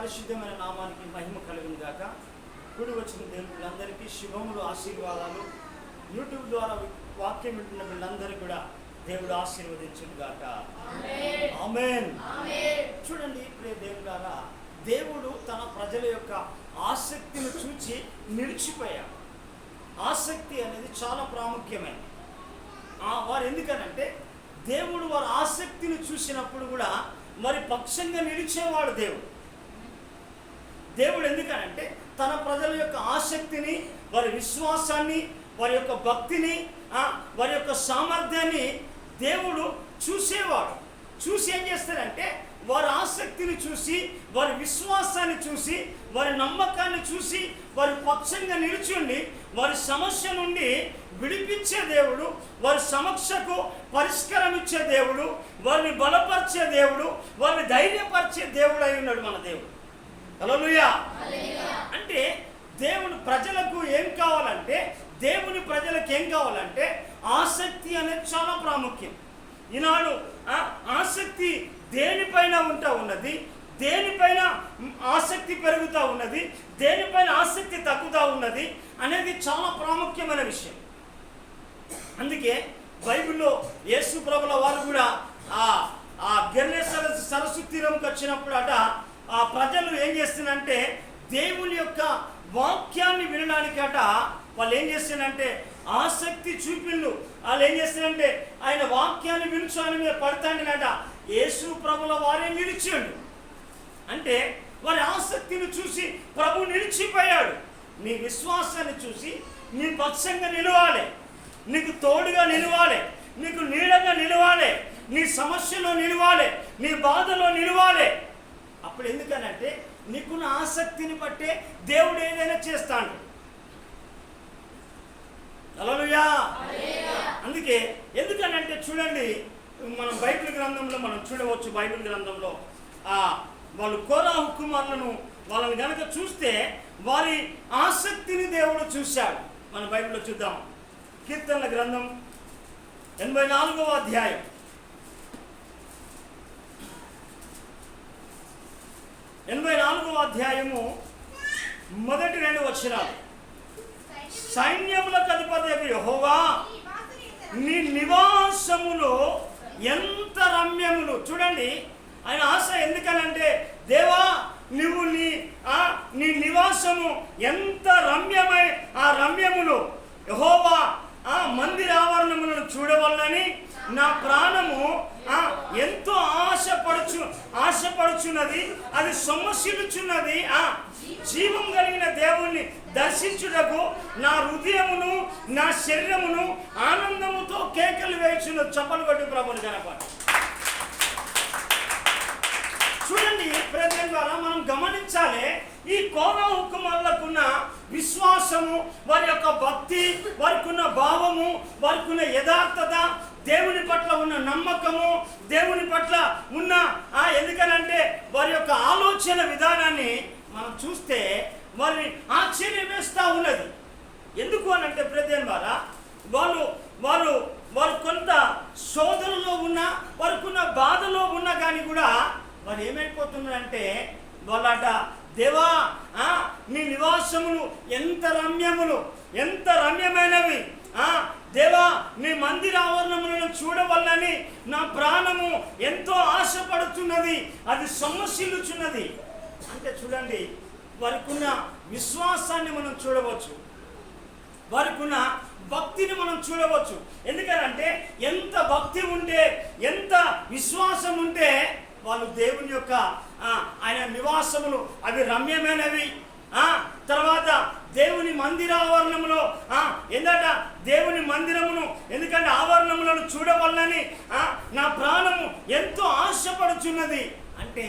పరిశుద్ధమైన నామానికి మహిమ కలుగును గాక. కూడి వచ్చిన దేవుళ్ళందరికీ శుభములు, ఆశీర్వాదాలు. యూట్యూబ్ ద్వారా వాక్యం వింటున్న వీళ్ళందరికీ కూడా దేవుడు ఆశీర్వదించును గాక. ఆమేన్. చూడండి ప్రియ దేవులారా, దేవుడు తన ప్రజల యొక్క ఆసక్తిని చూచి నిలిచిపోయాడు. ఆసక్తి అనేది చాలా ప్రాముఖ్యమైనది. వారు ఎందుకనంటే దేవుడు వారి ఆసక్తిని చూసినప్పుడు కూడా మరి పక్షంగా నిలిచేవాడు దేవుడు ఎందుకనంటే తన ప్రజల యొక్క ఆసక్తిని, వారి విశ్వాసాన్ని, వారి యొక్క భక్తిని, వారి యొక్క సామర్థ్యాన్ని దేవుడు చూసేవాడు. చూసి ఏం చేస్తాడంటే వారి ఆసక్తిని చూసి, వారి విశ్వాసాన్ని చూసి, వారి నమ్మకాన్ని చూసి వారి పక్షంగా నిలిచుండి వారి సమస్య నుండి విడిపించే దేవుడు, వారి సమస్యకు పరిష్కారం ఇచ్చే దేవుడు, వారిని బలపరిచే దేవుడు, వారిని ధైర్యపరిచే దేవుడు అయి ఉన్నాడు మన దేవుడు. హల్లెలూయా. అంటే దేవుని ప్రజలకు ఏం కావాలంటే, దేవుని ప్రజలకు ఏం కావాలంటే ఆసక్తి అనేది చాలా ప్రాముఖ్యం. ఈనాడు ఆసక్తి దేనిపైన ఉంటా ఉన్నది, దేనిపైన ఆసక్తి పెరుగుతూ ఉన్నది, దేనిపైన ఆసక్తి తగ్గుతూ ఉన్నది అనేది చాలా ప్రాముఖ్యమైన విషయం. అందుకే బైబిల్లో యేసు ప్రభుల వారు కూడా ఆ గెర్నేసర సరస్సు తీరంకి వచ్చినప్పుడు ఆ ప్రజలు ఏం చేస్తున్నారంటే దేవుని యొక్క వాక్యాన్ని వినడానికట వాళ్ళు ఏం చేస్తున్నారంటే ఆసక్తి చూపిళ్ళు. వాళ్ళు ఏం చేస్తున్నారంటే ఆయన వాక్యాన్ని వినుచు ఆయన మీద పడతాండినట. యేసు ప్రభుల వారే నిలిచాడు. అంటే వారి ఆసక్తిని చూసి ప్రభు నిలిచిపోయాడు. నీ విశ్వాసాన్ని చూసి నీ పక్షంగా నిలవాలి, నీకు తోడుగా నిలవాలి, నీకు నీడగా నిలవాలి, నీ సమస్యలో నిలవాలి, నీ బాధలో నిలవాలి. అప్పుడు ఎందుకనంటే నీకున్న ఆసక్తిని బట్టే దేవుడు ఏదైనా చేస్తాడు. హల్లెలూయా. అందుకే ఎందుకనంటే చూడండి, మనం బైబిల్ గ్రంథంలో మనం చూడవచ్చు. బైబిల్ గ్రంథంలో వాళ్ళు కోరాహు కుమారులను వాళ్ళని కనుక చూస్తే వారి ఆసక్తిని దేవుడు చూశాడు. మన బైబిల్లో చూద్దాం. కీర్తనల గ్రంథం 84వ అధ్యాయం 84వ అధ్యాయము మొదటి 2 వచనాలు. సైన్యములకు అధిపతి యెహోవా, నీ నివాసములో ఎంత రమ్యములు. చూడండి ఆయన ఆశ ఎందుకనంటే దేవా నువ్వు నీ నివాసము ఎంత రమ్యమై ఆ రమ్యములు యెహోవా మందిర ఆవరణములను చూడవలనని నా ప్రాణము ఎంతో ఆశపడుచున్నది, అది సొమ్మసిల్లుచున్నది. జీవం కలిగిన దేవుణ్ణి దర్శించుటకు నా హృదయమును నా శరీరమును ఆనందముతో కేకలు వేయుచున్నది. చప్పలు కొట్టి ప్రభుని కనపడి. చూడండి ప్రజల ద్వారా మనం గమనించాలి ఈ కోరాహు కుమారులకున్న విశ్వాసము, వారి యొక్క భక్తి, వారికి ఉన్న భావము, వారికి ఉన్న యథార్థత, దేవుని పట్ల ఉన్న నమ్మకము, దేవుని పట్ల ఉన్న ఎందుకనంటే వారి యొక్క ఆలోచన విధానాన్ని మనం చూస్తే వారిని ఆశ్చర్యం వేస్తూ ఉన్నది. ఎందుకు అనంటే ప్రజల ద్వారా వారు కొంత శోధనలో ఉన్నా, వారికి ఉన్న బాధలో ఉన్నా కానీ కూడా వారు ఏమైపోతున్నారంటే వాళ్ళట దేవా నీ నివాసములు ఎంత రమ్యములు, ఎంత రమ్యమైనవి. దేవా నీ మందిర ఆవరణములను చూడవల్లని నా ప్రాణము ఎంతో ఆశపడుతున్నది, అది సొమ్మసిల్లుచున్నది. అంటే చూడండి వారికి ఉన్న విశ్వాసాన్ని మనం చూడవచ్చు, వారికి ఉన్న భక్తిని మనం చూడవచ్చు. ఎందుకంటే ఎంత భక్తి ఉంటే, ఎంత విశ్వాసం ఉంటే వాళ్ళు దేవుని యొక్క ఆయన నివాసములు అవి రమ్యమైనవి. తర్వాత దేవుని మందిర ఆవరణములో ఏందట దేవుని మందిరమును, ఎందుకంటే ఆవరణములను చూడవలనని నా ప్రాణము ఎంతో ఆశపడుచున్నది. అంటే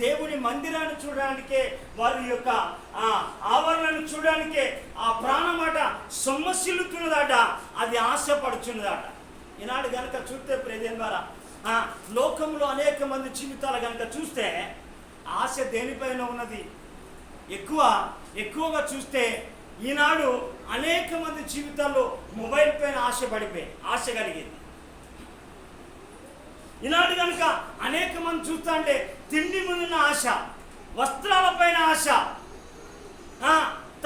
దేవుని మందిరాన్ని చూడడానికే, వారి యొక్క ఆవరణను చూడడానికే ఆ ప్రాణమాట సొమ్మసిల్లుతున్నదట, అది ఆశపడుచున్నదట. ఈనాడు కనుక చూస్తే ప్రజల ద్వారా లోకంలో అనేక మంది జీవితాలు కనుక చూస్తే ఆశ దేనిపైన ఉన్నది? ఎక్కువగా చూస్తే ఈనాడు అనేక మంది జీవితాల్లో మొబైల్ పైన ఆశ కలిగింది. ఈనాడు కనుక అనేక మంది చూస్తా అంటే తిండి ముందున్న ఆశ, వస్త్రాలపైన ఆశ,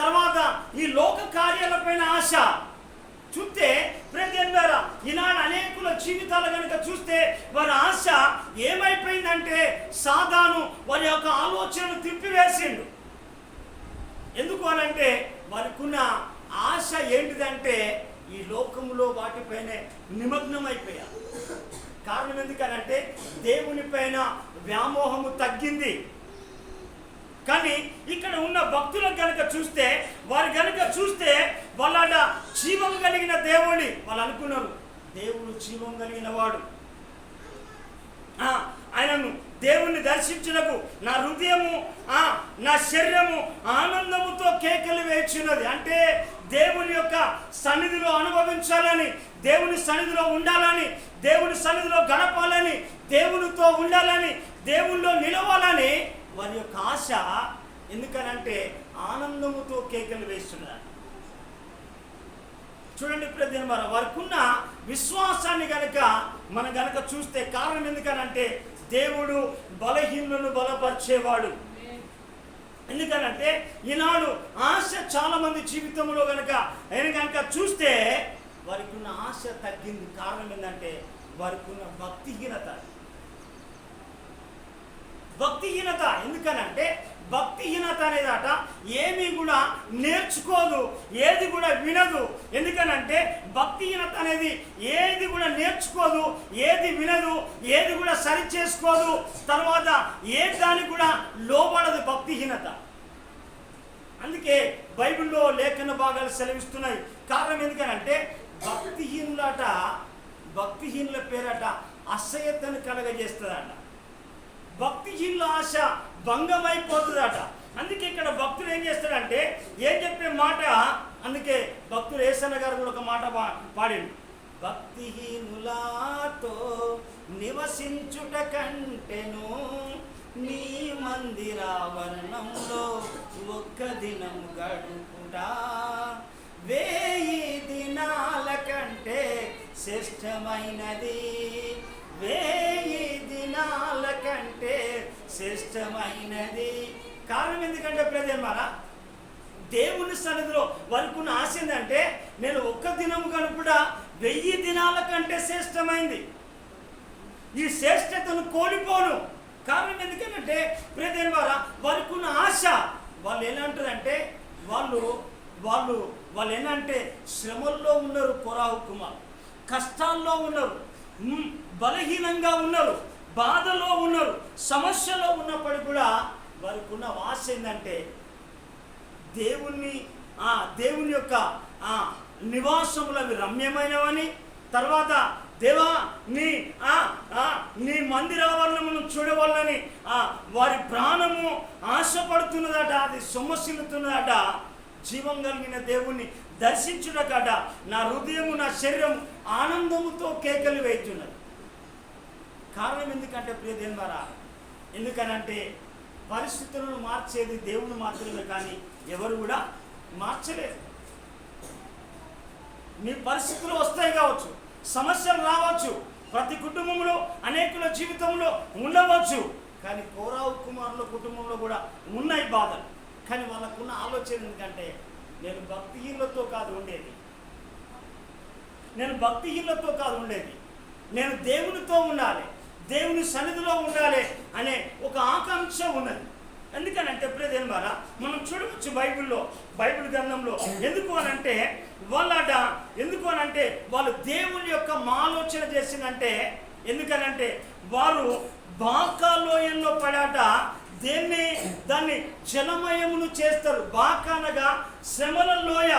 తర్వాత ఈ లోక కార్యాలపైన ఆశ. చూస్తే ప్రతి ద్వారా ఈనాడు అనేకుల జీవితాలు కనుక చూస్తే వారి ఆశ ఏమైపోయిందంటే సాతాను వారి యొక్క ఆలోచనను తిప్పివేసిండు. ఎందుకు అనంటే వారికి ఉన్న ఆశ ఏంటిదంటే ఈ లోకంలో వాటిపైనే నిమగ్నమైపోయారు. కారణం ఎందుకనంటే దేవుని పైన వ్యామోహము తగ్గింది. కానీ ఇక్కడ ఉన్న భక్తులకు కనుక చూస్తే వారు కనుక చూస్తే వాళ్ళ జీవం కలిగిన దేవుని వాళ్ళు అనుకున్నారు. దేవుడు జీవం కలిగిన వాడు, ఆయనను దేవుణ్ణి దర్శించుటకు నా హృదయము నా శరీరము ఆనందముతో కేకలు వేచున్నది. అంటే దేవుని యొక్క సన్నిధిలో అనుభవించాలని, దేవుని సన్నిధిలో ఉండాలని, దేవుని సన్నిధిలో గడపాలని, దేవునితో ఉండాలని, దేవునిలో నిలవాలని వారి యొక్క ఆశ. ఎందుకనంటే ఆనందముతో కేకలు వేస్తున్నారు. చూడండి ప్రతి వారికి ఉన్న విశ్వాసాన్ని కనుక మనం కనుక చూస్తే కారణం ఎందుకనంటే దేవుడు బలహీనులను బలపరిచేవాడు. ఎందుకనంటే ఈనాడు ఆశ చాలా మంది జీవితంలో కనుక ఆయన కనుక చూస్తే వారికి ఉన్న ఆశ తగ్గింది. కారణం ఏంటంటే వారికి ఉన్న భక్తిహీనత. ఎందుకనంటే భక్తిహీనత అనేదట ఏమీ కూడా నేర్చుకోదు, ఏది కూడా వినదు. ఎందుకనంటే భక్తిహీనత అనేది ఏది కూడా నేర్చుకోదు, ఏది వినదు, ఏది కూడా సరి చేసుకోదు, తర్వాత ఏ దానికి కూడా లోబడదు భక్తిహీనత. అందుకే బైబిల్లో లేఖన భాగాలు సెలవిస్తున్నాయి. కారణం ఎందుకనంటే భక్తిహీనుల పేరట అసహ్యతను కలగజేస్తుందట. భక్తిహీనుల ఆశ భంగమైపోతుందట. అందుకే ఇక్కడ భక్తులు ఏం చేస్తాడంటే ఏం చెప్పే మాట, అందుకే భక్తులు యేసన్న గారు కూడా ఒక మాట పాడిండు. భక్తిహీనులతో నివసించుట కంటెను నీ మందిరావరణంలో ఒక్క దినం గడుపుట 1000 దినాల కంటే శ్రేష్టమైనది. 1000 దినాల కంటే శ్రేష్టమైనది. కారణం ఎందుకంటే ప్రజలారా దేవుని సన్నిధిలో వారికి ఉన్న ఆశ ఏంటంటే నేను ఒక్క దినము గడుపుట 1000 దినాల కంటే శ్రేష్టమైంది. ఈ శ్రేష్టతను కోల్పోను. కారణం ఎందుకంటే ప్రజలారా వారికి ఉన్న ఆశ. వాళ్ళు ఏంటంటారంటే వాళ్ళు ఏంటంటే శ్రమల్లో ఉన్నారు, కొరాహు కుమార్ కష్టాల్లో ఉన్నారు, బలహీనంగా ఉన్నారు, బాధలో ఉన్నారు, సమస్యలో ఉన్నప్పటికీ కూడా వారికి ఉన్న ఆశ ఏంటంటే దేవుని యొక్క నివాసములు అవి రమ్యమైనవని, తర్వాత దేవా నీ మందిరావరణమును చూడవాలని వారి ప్రాణము ఆశపడుతున్నదట, అది సొమ్మసిల్లుతున్నదట. జీవం కలిగిన దేవుణ్ణి దర్శించుటకట నా హృదయము నా శరీరం ఆనందముతో కేకలు వేస్తున్నది. కారణం ఎందుకంటే ప్రియదేవారా, ఎందుకనంటే పరిస్థితులను మార్చేది దేవుని మాత్రమే, కానీ ఎవరు కూడా మార్చలేదు. మీ పరిస్థితులు వస్తాయి కావచ్చు, సమస్యలు రావచ్చు, ప్రతి కుటుంబంలో అనేకుల జీవితంలో ఉండవచ్చు. కానీ కోరావు కుమారుల కుటుంబంలో కూడా ఉన్నాయి బాధలు. కానీ వాళ్ళకున్న ఆలోచన ఎందుకంటే నేను భక్తిహీనులతో కాదు ఉండేది, నేను దేవునితో ఉండాలి, దేవుని సన్నిధిలో ఉండాలి అనే ఒక ఆకాంక్ష ఉన్నది. ఎందుకనంటే ప్రియదేవారా మనం చూడవచ్చు బైబిల్ గ్రంథంలో ఎందుకు అనంటే వాళ్ళు దేవుని యొక్క ఆలోచన చేసిందంటే, ఎందుకనంటే వారు బాకా లోయల్లో పడాట దాన్ని జలమయమును చేస్తారు. బాకా అనగా శ్రమల లోయ,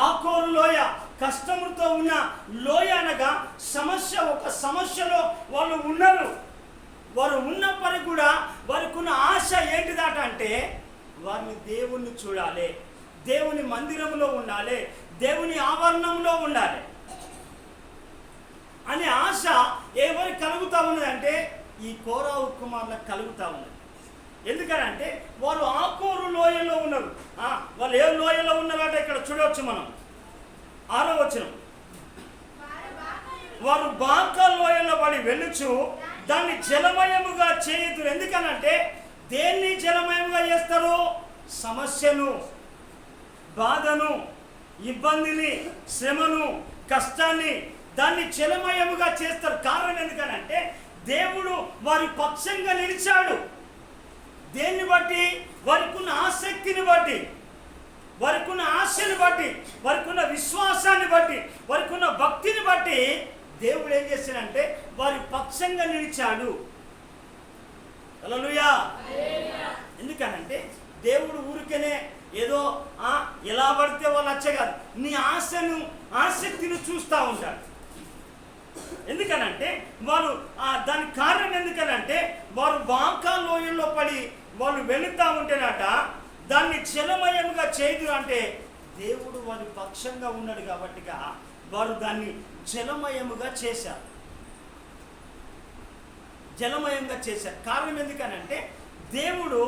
ఆకోరు లోయ, కష్టముతో ఉన్న లోయ అనగా ఒక సమస్యలో వాళ్ళు ఉన్నారు. వారు ఉన్నప్పటికీ కూడా వారికి ఉన్న ఆశ ఏంటిదట అంటే వారిని దేవుణ్ణి చూడాలి, దేవుని మందిరంలో ఉండాలి, దేవుని ఆవరణంలో ఉండాలి అనే ఆశ ఎవరికి కలుగుతూ ఉన్నదంటే ఈ కోరాహు కుమారులకు కలుగుతూ ఉన్నది. ఎందుకనంటే వాళ్ళు ఆకోరు లోయలో ఉన్నారు. వాళ్ళు ఏ లోయలో ఉన్నారట ఇక్కడ చూడవచ్చు మనం 6వ వచనం. వారు బాకా లోయలో పడి వెళ్ళుచు దాన్ని జలమయముగా చేయుదురు. ఎందుకనంటే దేన్ని జలమయంగా చేస్తారు? సమస్యను, బాధను, ఇబ్బందిని, శ్రమను, కష్టాన్ని దాన్ని జలమయముగా చేస్తారు. కారణం ఎందుకనంటే దేవుడు వారి పక్షంగా నిలిచాడు. దేన్ని బట్టి? వారికి ఉన్న ఆసక్తిని బట్టి, వారికి ఉన్న ఆశని బట్టి, వారికి ఉన్న విశ్వాసాన్ని బట్టి, వారికి ఉన్న భక్తిని బట్టి దేవుడు ఏం చేశాడంటే వారి పక్షంగా నిలిచాడు. హల్లెలూయా. ఎందుకనంటే దేవుడు ఊరికనే ఏదో ఎలా పడితే వాళ్ళు వచ్చగాదు, నీ ఆశను, ఆసక్తిని చూస్తూ ఉంటాడు. ఎందుకనంటే వారు దానికి కారణం ఎందుకనంటే వారు బాకా లోయల్లో పడి వాళ్ళు వెళుతూ ఉంటేనట దాన్ని జలమయంగా చేయదు. అంటే దేవుడు వారి పక్షంగా ఉన్నాడు కాబట్టిగా వారు దాన్ని జలమయముగా చేశారు. జలమయంగా చేశారు. కారణం ఎందుకనంటే దేవుడు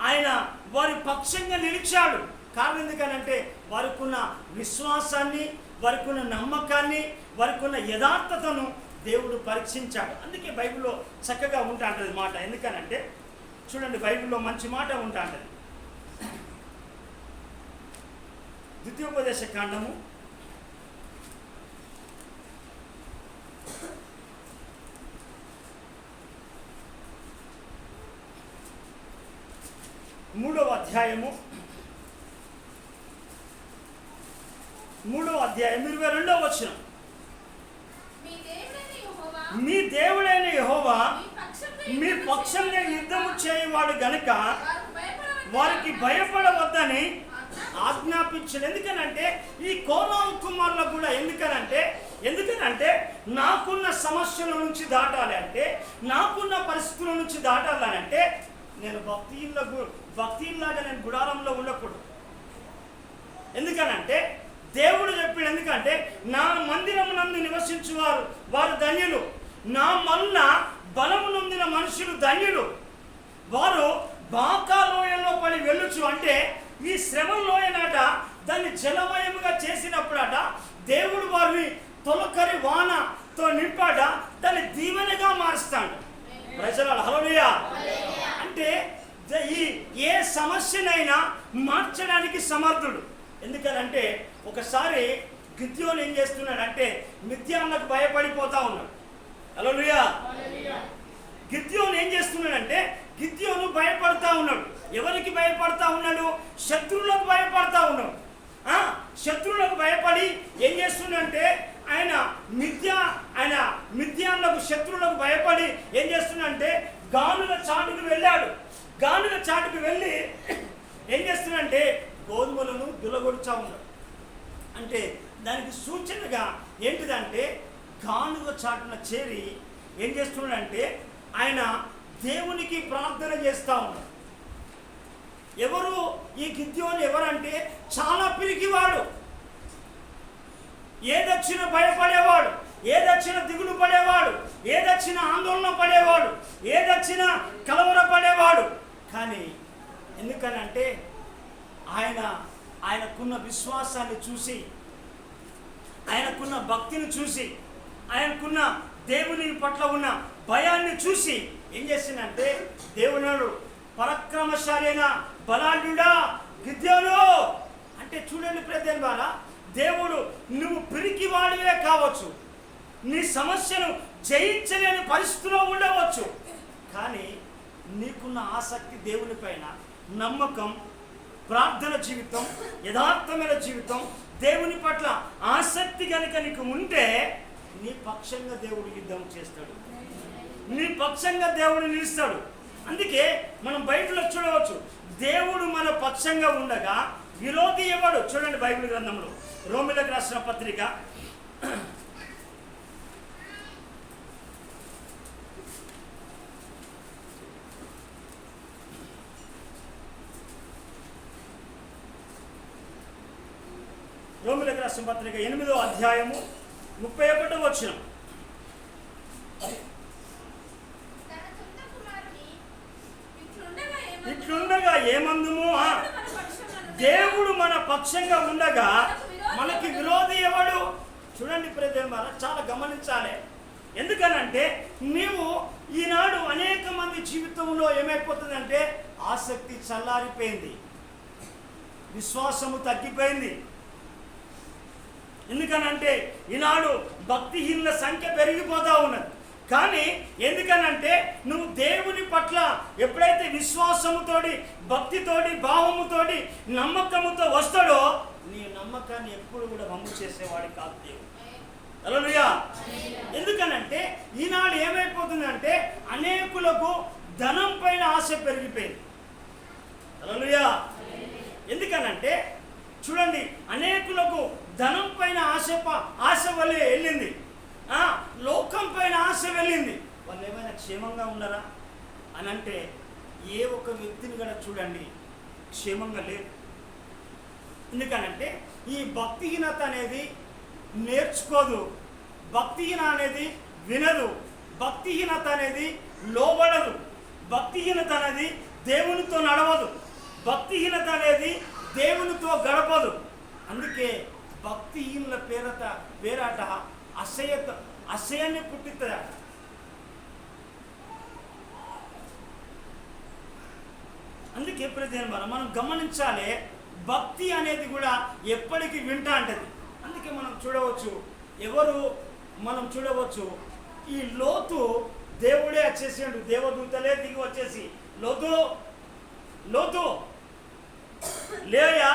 ఆయన వారి పక్షంగా నిలిచాడు. కారణం ఎందుకనంటే వారికి ఉన్న విశ్వాసాన్ని, వారికి ఉన్న నమ్మకాన్ని, వారికి ఉన్న యథార్థతను దేవుడు పరీక్షించాడు. అందుకే బైబిల్లో చక్కగా ఉంటుంది మాట. ఎందుకనంటే చూడండి, బైబిల్లో మంచి మాట ఉంటుంది. ద్వితీయోపదేశ కాండము 3వ అధ్యాయము 22వ వచనం. మీ దేవుడైన యెహోవా మీ పక్షంగా యుద్ధము చేయవాడు గనుక వారికి భయపడవద్దని ఆజ్ఞాపించాడు. ఎందుకనంటే ఈ కోరాహు కుమారులకు కూడా ఎందుకనంటే నాకున్న సమస్యల నుంచి దాటాలి అంటే, నాకున్న పరిస్థితుల నుంచి దాటాలని అంటే నేను భక్తిలాగా నేను గుడారంలో ఉండకూడదు. ఎందుకనంటే దేవుడు చెప్పాడు, ఎందుకంటే నా మందిరమునందు నివసించువారు వారు ధన్యులు, నా వలన బలము నొందిన మనుషులు ధన్యులు. వారు బాకా లోయలో పడి వెళ్ళొచ్చు. అంటే ఈ శ్రమ లోయనట దాన్ని జలమయముగా చేసినప్పుడట దేవుడు వారిని తొలకరి వానతో నింపాట దాన్ని దీవెనగా మారుస్తాడు. ప్రజల హల్లెలూయా. అంటే ఏ సమస్యనైనా మార్చడానికి సమర్థుడు. ఎందుకనంటే ఒకసారి గిద్యోను ఏం చేస్తున్నాడంటే మిద్యానులకు భయపడిపోతా ఉన్నాడు. హల్లెలూయా. గిద్యోను ఏం చేస్తున్నాడంటే గిద్యోను భయపడతా ఉన్నాడు. ఎవరికి భయపడతా ఉన్నాడు? శత్రువులకు భయపడతా ఉన్నాడు. శత్రువులకు భయపడి ఏం చేస్తున్నాడంటే ఆయన మిద్యానులకు శత్రువులకు భయపడి ఏం చేస్తున్నాడంటే గానుల చాటుకు వెళ్ళాడు. గానుల చాటుకు వెళ్ళి ఏం చేస్తున్నాడంటే గోధుమలను దులగొడుచా ఉన్నాడు. అంటే దానికి సూచనగా ఏంటిదంటే గానుగ చాటున చేరి ఏం చేస్తున్నాడంటే ఆయన దేవునికి ప్రార్థన చేస్తూ ఉన్నాడు. ఎవరు ఈ గిద్యోను? ఎవరంటే చాలా పిరికివాడు, ఏదొచ్చినా భయపడేవాడు, ఏదొచ్చినా దిగులు పడేవాడు, ఏదొచ్చినా ఆందోళన పడేవాడు, ఏదొచ్చినా కలవరపడేవాడు. కానీ ఎందుకనంటే ఆయనకున్న విశ్వాసాన్ని చూసి, ఆయనకున్న భక్తిని చూసి, ఆయనకున్న దేవుని పట్ల ఉన్న భయాన్ని చూసి ఏం చేసిందంటే దేవుడు పరాక్రమశాలైన బలాఢ్యుడా గిద్యోను అంటే చూడండి ప్రజల ద్వారా దేవుడు నువ్వు పిరికి వాడివే కావచ్చు, నీ సమస్యను జయించలేని పరిస్థితిలో ఉండవచ్చు, కానీ నీకున్న ఆసక్తి దేవుని పైన, నమ్మకం, ప్రార్థన జీవితం, యథార్థమైన జీవితం, దేవుని పట్ల ఆసక్తి కనుక నీకు ఉంటే నీ పక్షంగా దేవుడు యుద్ధం చేస్తాడు, నీ పక్షంగా దేవుడు నిలుస్తాడు. అందుకే మనం బైబిల్లో చూడవచ్చు, దేవుడు మన పక్షంగా ఉండగా విరోధి ఎవడు? చూడండి బైబిల్ గ్రంథంలో రోమీయులకు రాసిన పత్రిక 8వ అధ్యాయము 31వ వచనం. ఇట్లుండగా ఏమందుము? దేవుడు మన పక్షంగా ఉండగా మనకి విరోధి ఎవడు? చూడండి ప్రియమైన చాలా గమనించాలి. ఎందుకనంటే నీవు ఈనాడు అనేక మంది జీవితంలో ఏమైపోతుందంటే ఆసక్తి చల్లారిపోయింది, విశ్వాసము తగ్గిపోయింది. ఎందుకనంటే ఈనాడు భక్తిహీనుల సంఖ్య పెరిగిపోతూ ఉన్నది. కానీ ఎందుకనంటే నువ్వు దేవుని పట్ల ఎప్పుడైతే విశ్వాసముతోటి, భక్తితోటి, భావముతోటి, నమ్మకముతో వస్తాడో నీ నమ్మకాన్ని ఎప్పుడు కూడా వమ్ము చేసేవాడు కాదు దేవుడు. హల్లెలూయా. ఎందుకనంటే ఈనాడు ఏమైపోతుందంటే అనేకులకు ధనం పైన ఆశ పెరిగిపోయింది. హల్లెలూయా. ఎందుకనంటే చూడండి, అనేకులకు ధనం పైన ఆశ వల్లే వెళ్ళింది, లోకం పైన ఆశ వెళ్ళింది. వాళ్ళు ఏమైనా క్షేమంగా ఉన్నారా అని అంటే ఏ ఒక్క వ్యక్తిని కూడా చూడండి క్షేమంగా లేదు. ఎందుకనంటే ఈ భక్తిహీనత అనేది నేర్చుకోదు, భక్తిహీన అనేది వినదు, భక్తిహీనత అనేది లోబడదు, భక్తిహీనత అనేది దేవునితో నడవదు, భక్తిహీనత అనేది దేవునితో గడపదు. అందుకే భక్తిహీనుల పేరాట అసహ్యాన్ని పుట్టిస్తుందట. అందుకే ప్రతి మనం గమనించాలి, భక్తి అనేది కూడా ఎప్పటికీ వింటా అంటది. అందుకే మనం చూడవచ్చు ఈ లోతు దేవుడే వచ్చేసాడు, దేవదూతలే దిగి వచ్చేసి లోతు లేయా,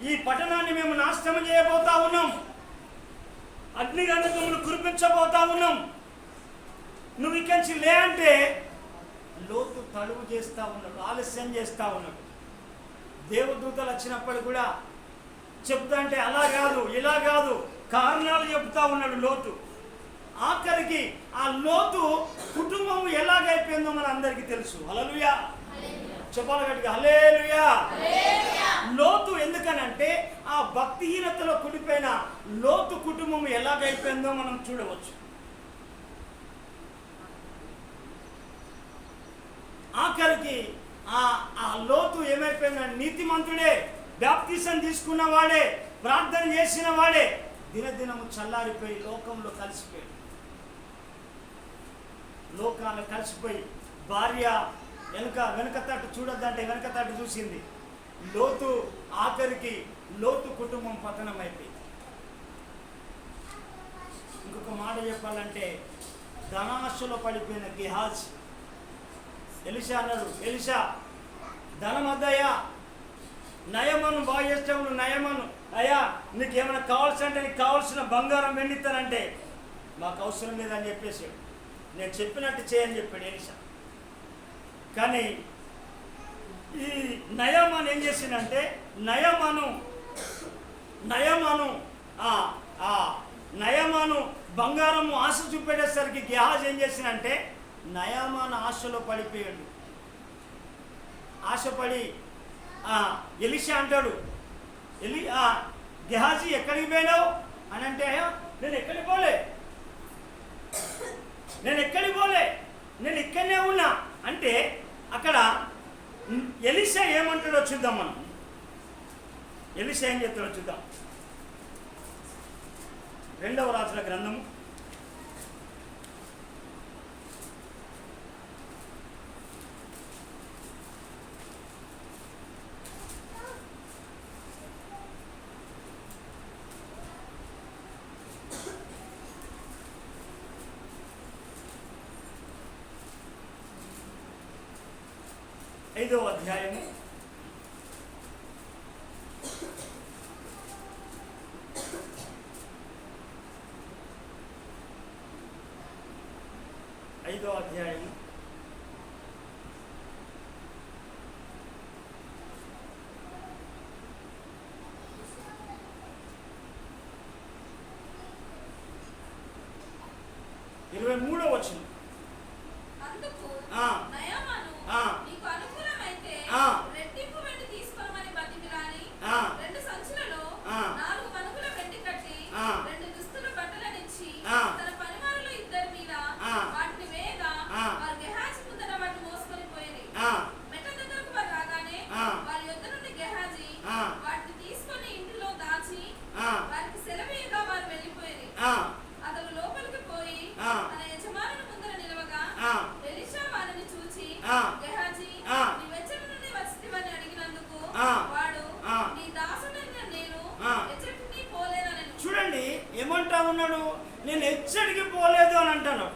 ఈ పట్టణాన్ని మేము నాశనం చేయబోతా ఉన్నాం, అగ్నిగంధకములు కురిపించబోతా ఉన్నాం, నువ్వు ఇక్కడి లే అంటే లోతు తడువు చేస్తూ ఉన్నాడు, ఆలస్యం చేస్తూ ఉన్నాడు. దేవదూతలు వచ్చినప్పుడు కూడా చెప్తా అంటే అలా కాదు, ఇలా కాదు, కారణాలు చెప్తా ఉన్నాడు లోతు. ఆఖరికి ఆ లోతు కుటుంబం ఎలాగైపోయిందో మన అందరికీ తెలుసు. హల్లెలూయా. చెప్పాలి గట్టిగా, హల్లెలూయా. లోతు ఎందుకనంటే ఆ భక్తిహీనతలో కుడిపోయిన లోతు కుటుంబం ఎలాగైపోయిందో మనం చూడవచ్చు. ఆఖరికి ఆ లోతు ఏమైపోయిందంటే నీతిమంతుడే, బాప్తిసం తీసుకున్న వాడే, ప్రార్థన చేసిన వాడే దినదినము చల్లారిపోయి లోకంలో కలిసిపోయాడు. లోకాలు కలిసిపోయి భార్య వెనక తట్టు చూడొద్దంటే వెనక తట్టు చూసింది. లోతు ఆఖరికి లోతు కుటుంబం పతనం అయిపోయింది. ఇంకొక మాట చెప్పాలంటే ధనాశలో పడిపోయిన గెహాజీ ఎలీషా అన్నాడు, ఎలీషా ధనం వద్దయ్యా, నయమను బాగా చేస్తావు, నయమను అయ్యా నీకు ఏమైనా కావాల్సి అంటే నీకు కావాల్సిన బంగారం వెండిస్తానంటే మాకు అవసరం లేదని చెప్పేసాడు. నేను చెప్పినట్టు చేయని చెప్పాడు ఎలీషా. కానీ ఈ నయమాను ఏం చేసిందంటే నయమాను బంగారము ఆశ చూపెట్టేసరికి గెహాజీ ఏం చేసిందంటే నయమాను ఆశలో పడిపోయాడు. ఆశపడి ఎలీషా అంటాడు, గెహాజీ ఎక్కడికి పోయినావు అని అంటే నేను ఎక్కడికి పోలే, నేను ఇక్కడనే ఉన్నా అంటే అక్కడ ఎలీషా ఏమంటాడో చూద్దాం. మనం ఎలీషా ఏం చెప్తాడో చూద్దాం. 2వ రాజుల గ్రంథము 5వ అధ్యాయము 5వ అధ్యాయము 23వ వచనం. అందుకు నయమాను నీకు అనుకూలమైతే రెట్టింపు వెండి తీసుకోమని బతిమిలాడి 2 సంచులలో 4 మనుగుల వెండి కట్టి 2 దుస్తుల బట్టలనిచ్చి తన పనివారులు 2 మీద వాటిని వేయగా వారు గెహాజీ ముందర వాటిని మోసుకొని పోయిరి. మెట్ట దగ్గరకు వారు రాగానే వారి యొద్ద నుండి గెహాజీ వాటిని తీసుకొని ఇంటిలో దాచి వారికి సెలవీయగా వారు వెళ్ళిపోయిరి. అతను లోపలికి పోయి తన యజమానుని ముందర నిలవగా ఎలీషా వారిని చూచి గెహాజీ నీవెచ్చటి నుండి వచ్చితివని అడిగినందుకు వాడు నీ దాసుడైన నేను ఎచ్చటికి పోలేనని. చూడండి ఏమంటా ఉన్నాడు, నేను ఎచ్చటికి పోలేదు అని అంటాను.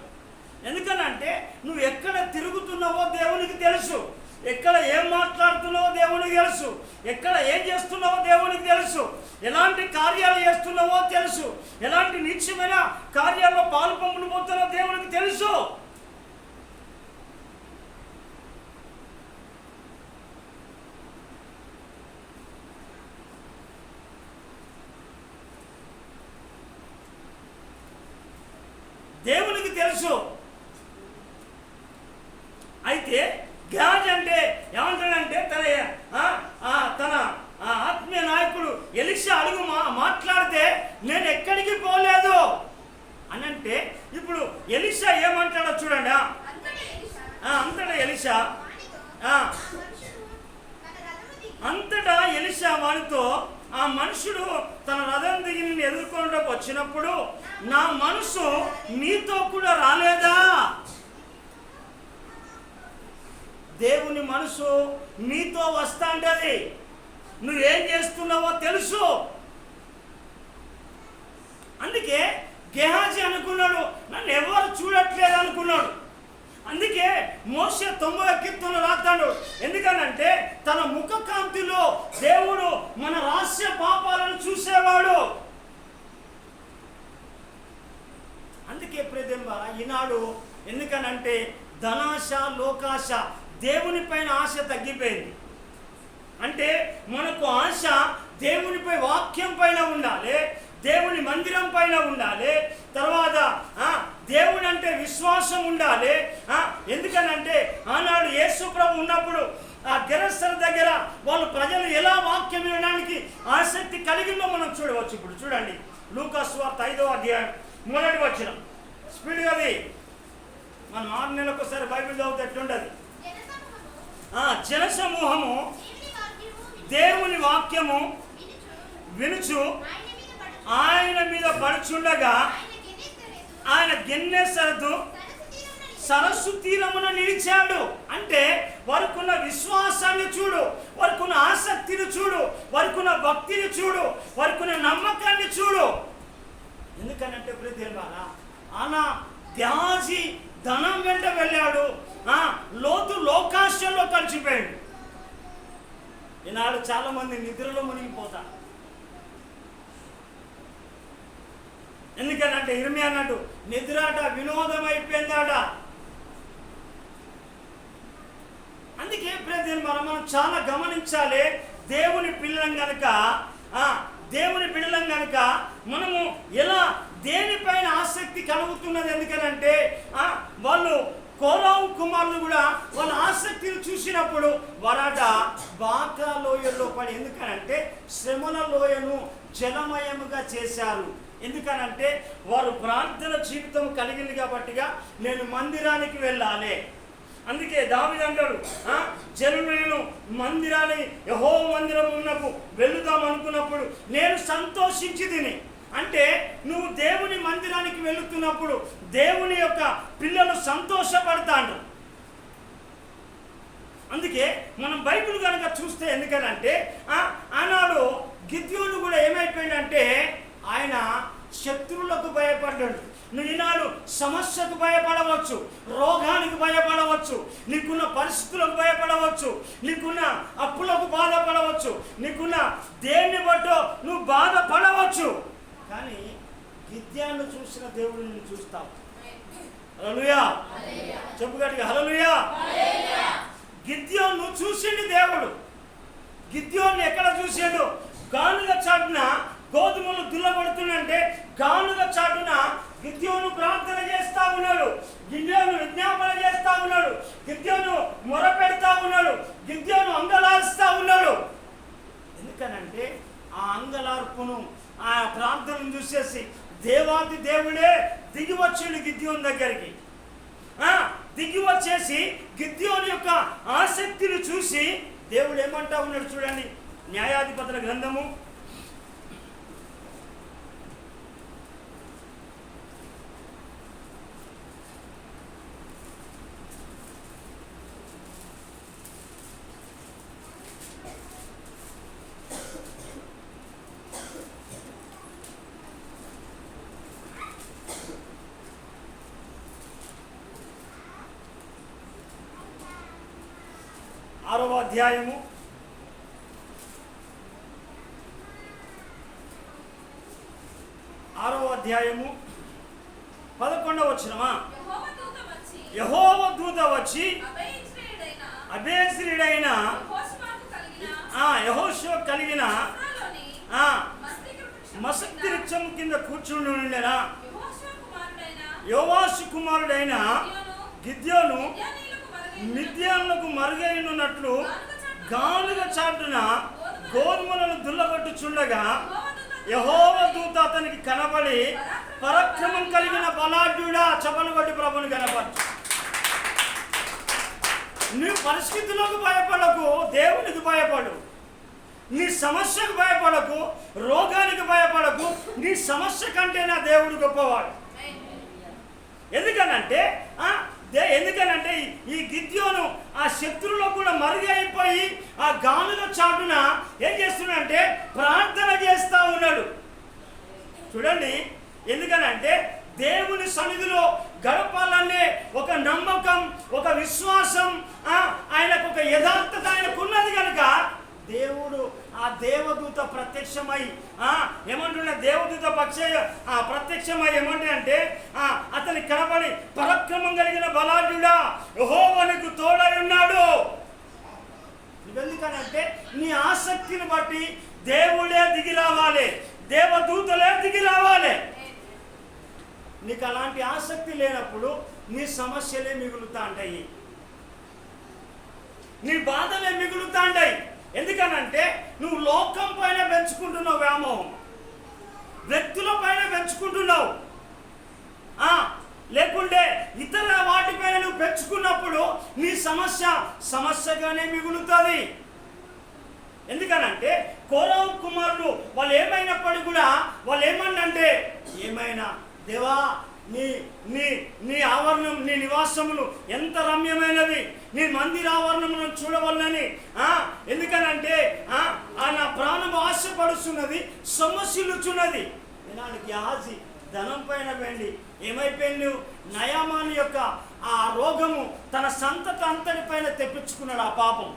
ఎందుకనంటే నువ్వు ఎక్కడ తిరుగుతున్నావో దేవునికి తెలుసు, ఎక్కడ ఏం మాట్లాడుతున్నావో దేవునికి తెలుసు, ఎక్కడ ఏం చేస్తున్నావో దేవునికి తెలుసు, ఎలాంటి కార్యాలు చేస్తున్నావో తెలుసు, ఎలాంటి నిత్యమైన కార్యాల్లో పాలు పంపులు పోతున్నావో దేవునికి తెలుసు. దేవునికి తెలుసు. అయితే గెహాజీ అంటే ఏమంటాడంటే తన ఆత్మీయ నాయకుడు ఎలీషా అడుగు మాట్లాడితే నేను ఎక్కడికి పోలేదు అని అంటే, ఇప్పుడు ఎలీషా ఏమంటాడో చూడండి. అంతటా ఎలీషా వానితో ఆ మనుషుడు తన రథం దిగి నిన్ను ఎదుర్కొనడానికి వచ్చినప్పుడు నా మనసు నీతో కూడా రాలేదా? దేవుని మనసు నీతో వస్తా అంటది. నువ్వేం చేస్తున్నావో తెలుసు. అందుకే గెహాజీ అనుకున్నాడు, నన్ను ఎవరు చూడట్లేదు అనుకున్నాడు. అందుకే మోషే 90వ కీర్తనలో రాస్తాడు. ఎందుకనంటే తన ముఖ కాంతిలో దేవుడు మన రహస్య పాపాలను చూసేవాడు. అందుకే ప్రియదేవా ఈనాడు ఎందుకనంటే ధనాశ లోకాశ దేవుని పైన ఆశ తగ్గిపోయింది. అంటే మనకు ఆశ దేవునిపై వాక్యం పైన ఉండాలి, దేవుని మందిరం పైన ఉండాలి, తర్వాత దేవుని అంటే విశ్వాసం ఉండాలి. ఎందుకనంటే ఆనాడు యేసు ప్రభు ఉన్నప్పుడు ఆ గెరసన దగ్గర వాళ్ళు ప్రజలు ఎలా వాక్యం వినడానికి ఆసక్తి కలిగిందో మనం చూడవచ్చు. ఇప్పుడు చూడండి లూకా సువార్త 5వ అధ్యాయం 1వ వచనం. స్పీడ్గా అది మనం 6 నెలలకు ఒకసారి బైబిల్ చదివితే ఎట్లుండదు. జనసమూహము దేవుని వాక్యము వినుచు ఆయన మీద పడుచుండగా ఆయన గెన్నెసరతు సరస్సు తీరమున నిలిచాడు. అంటే వారికున్న విశ్వాసాన్ని చూడు, వారికున్న ఆసక్తిని చూడు, వారికున్న భక్తిని చూడు, వారికున్న నమ్మకాన్ని చూడు. ఎందుకనంటే ప్రియదేవా గెహాజీ ధనం వెంట వెళ్ళాడు, లోతు లోకాశంలో కలిసిపోయాడు. ఈనాడు చాలా మంది నిద్రలో మునిగిపోతారు. ఎందుకనంటే ఇర్మియా అన్నట్టు నిద్రాట వినోదం అయిపోయిందాట. అందుకే ప్రతి మనం చాలా గమనించాలి. దేవుని పిల్లలం కనుక మనము ఎలా దేనిపైన ఆసక్తి కలుగుతున్నది. ఎందుకనంటే వాళ్ళు కోరావు కుమారులు కూడా వాళ్ళ ఆసక్తిని చూసినప్పుడు వారట బాకా లోయల్లో పడి, ఎందుకనంటే శ్రమల లోయను జలమయముగా చేశారు. ఎందుకనంటే వారు ప్రార్థన జీవితం కలిగింది కాబట్టిగా నేను మందిరానికి వెళ్ళాలి. అందుకే దావీదు అంటాడు, జనులను మందిరాన్ని యెహోవా మందిరం ఉన్నప్పుడు వెళుదాం అనుకున్నప్పుడు నేను సంతోషించి తిని. అంటే నువ్వు దేవుని మందిరానికి వెళుతున్నప్పుడు దేవుని యొక్క పిల్లలు సంతోషపడతాడు. అందుకే మనం బైబిల్ కనుక చూస్తే ఎందుకనంటే ఆనాడు గిద్యోను కూడా ఏమైపోయిందంటే ఆయన శత్రువులకు భయపడ్డాడు. నువ్వు ఈనాడు సమస్యకు భయపడవచ్చు, రోగానికి భయపడవచ్చు, నీకున్న పరిస్థితులకు భయపడవచ్చు, నీకున్న అప్పులకు బాధపడవచ్చు, నీకున్న దేన్ని బట్టో నువ్వు బాధపడవచ్చు. కానీ గిద్యోను చూసిన దేవుడు నిన్ను చూస్తావు. హల్లెలూయా చెప్పు గట్టిగా హల్లెలూయా. గిద్యోను చూసిండు దేవుడు. గిద్యోను ఎక్కడ చూసాడు? గానుగ చాటున గోధుమలు దుల్లబడుతుందంటే గానుగ చాటున గిద్యోను ప్రార్థన చేస్తా ఉన్నాడు, గిద్యోను విజ్ఞాపన చేస్తా ఉన్నాడు, గిద్యోను మొర పెడతా ఉన్నాడు, గిద్యోను అంగలారుస్తా ఉన్నాడు. ఎందుకనంటే ఆ అంగలార్పును ఆ ప్రార్థనను చూసేసి దేవాది దేవుడే దిగి వచ్చాడు గిద్యోను దగ్గరికి. దిగి వచ్చేసి గిద్యోను యొక్క ఆసక్తిని చూసి దేవుడు ఏమంటా ఉన్నాడు చూడండి. న్యాయాధిపతుల గ్రంథము 6వ 6వ అధ్యాయము 11వ వచనమా. యెహోవా దూత వచ్చి అబేజ్రీయుడైన యెహోషువ కలిగిన మస్తి వృక్షం కింద కూర్చుని ఉండెనా. యోవాషు కుమారుడైన గిద్యోను మిద్యానులకు మరుగైనట్లు గానుగ చాటున గోధుమలను దుల్లగొట్టుచుండగా యెహోవా దూత అతనికి కనబడి, పరాక్రమం కలిగిన బలాఢ్యుడా, చపలు కొట్టి ప్రభుని కనబడు. నీ పరిస్థితులకు భయపడకు, దేవునికి భయపడు. నీ సమస్యకు భయపడకు, రోగానికి భయపడకు. నీ సమస్య కంటే నా దేవుడు గొప్పవాడు. ఎందుకనంటే ఈ గిద్యోను ఆ శత్రువులో కూడా మరుగు అయిపోయి ఆ గానుగ చాటున ఏం చేస్తున్నాడంటే ప్రార్థన చేస్తూ ఉన్నాడు. చూడండి, ఎందుకనంటే దేవుని సన్నిధిలో గడపాలనే ఒక నమ్మకం, ఒక విశ్వాసం, ఆయనకు ఒక యథార్థత ఆయనకున్నది కనుక దేవుడు ఆ దేవదూత ప్రత్యక్షమై ఏమంటున్నా, దేవదూత ప్రత్యక్షమై ఏమంటే అతని కనబడి, పరాక్రమం కలిగిన బలాఢ్యుడా, యెహోవా నీకు తోడై ఉన్నాడు. ఎందుకనంటే నీ ఆసక్తిని బట్టి దేవుడే దిగి రావాలి, దేవదూతలే దిగి రావాలి. నీకు అలాంటి ఆసక్తి లేనప్పుడు నీ సమస్యలే మిగులుతా ఉంటాయి, నీ బాధలే మిగులుతా ఉంటాయి. ఎందుకనంటే నువ్వు లోకం పైన పెంచుకుంటున్నావు వ్యామోహం, వ్యక్తుల పైన పెంచుకుంటున్నావు, లేకుంటే ఇతర వాటిపైన నువ్వు పెంచుకున్నప్పుడు నీ సమస్యగానే మిగులుతుంది. ఎందుకనంటే కోరహు కుమారుడు వాళ్ళు ఏమైనప్పటికీ కూడా వాళ్ళు ఏమన్నంటే, ఏమైనా దేవా నీ నీ నీ ఆవరణం, నీ నివాసములు ఎంత రమ్యమైనవి, నీ మందిర ఆవరణమును చూడవలనని. ఎందుకనంటే నా ప్రాణం ఆశపడుచున్నది, సమస్యలుచున్నది. ఈనాడు గెహాజీ ధనం పైన వెండి ఏమైపోయింది, నయామాను యొక్క ఆ రోగము తన సంతతి అంతటి పైన తెప్పించుకున్నాడు. ఆ పాపం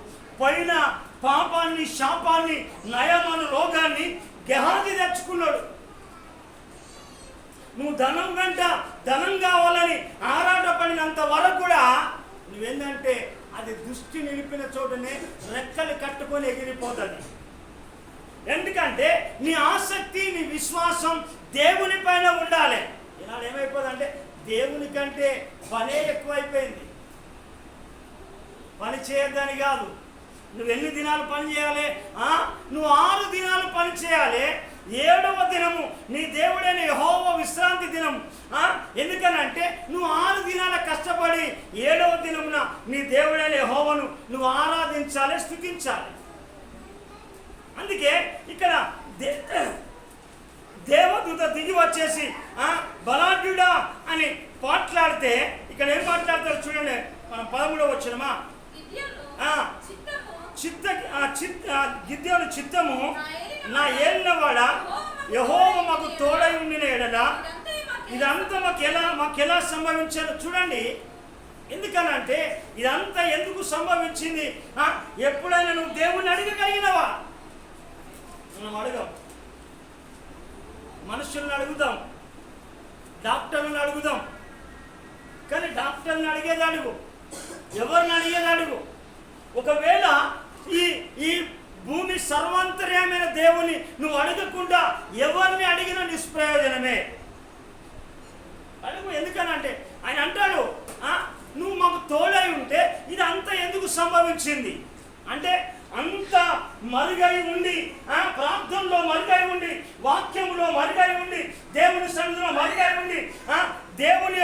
పైన పాపాన్ని, శాపాన్ని, నయామాను రోగాన్ని గెహాజీ తెచ్చుకున్నాడు. నువ్వు ధనం వెంట ధనం కావాలని ఆరాటపడినంత వరకు కూడా నువ్వేందంటే అది దృష్టి నిలిపిన చోటనే రెక్కలు కట్టుకొని ఎగిరిపోతుంది. ఎందుకంటే నీ ఆసక్తి, నీ విశ్వాసం దేవుని పైన ఉండాలి. ఈనాడు ఏమైపోతుందంటే దేవుని కంటే పనే ఎక్కువైపోయింది. పని చేయొద్దని కాదు, నువ్వు ఎన్ని దినాలు పని చేయాలి, నువ్వు 6 దినాలు పని చేయాలి. 7వ దినము నీ దేవుడైన యెహోవా విశ్రాంతి దినం. ఎందుకనంటే నువ్వు 6 దినాల కష్టపడి 7వ దినమున నీ దేవుడైన యెహోవాను నువ్వు ఆరాధించాలి, స్తుతించాలి. అందుకే ఇక్కడ దేవదూత దిగి వచ్చేసి బలాఢ్యుడా అని మాట్లాడితే ఇక్కడ ఏం మాట్లాడతారు చూడండి. మనం 13వ వచనమా. గిద్యోను చిత్తము నా ఏలినవాడ యెహోవా మాకు తోడై ఉండిన ఎడల ఇదంతా మాకెలా సంభవించాలో చూడండి. ఎందుకనంటే ఇదంతా ఎందుకు సంభవించింది? ఎప్పుడైనా నువ్వు దేవుణ్ణి అడగగలిగినవా? మనం అడగం, మనుషులను అడుగుదాం, డాక్టర్లను అడుగుదాం. కానీ డాక్టర్ని అడిగేది అడుగు, ఎవరిని అడిగేది అడుగు. ఒకవేళ ఈ భూమి సర్వాంతర్యమైన దేవుని నువ్వు అడగకుండా ఎవరిని అడిగినా నిష్ప్రయోజనమే. అడుగు. ఎందుకనంటే ఆయన అంటాడు, నువ్వు మాకు తోడై ఉంటే ఇది అంతా ఎందుకు సంభవించింది అంటే, అంత మరుగై ఉండి, ప్రార్థనలో మరుగై ఉండి, వాక్యంలో మరుగై ఉండి, దేవుని సన్నిధిలో మరుగై ఉండి, దేవుని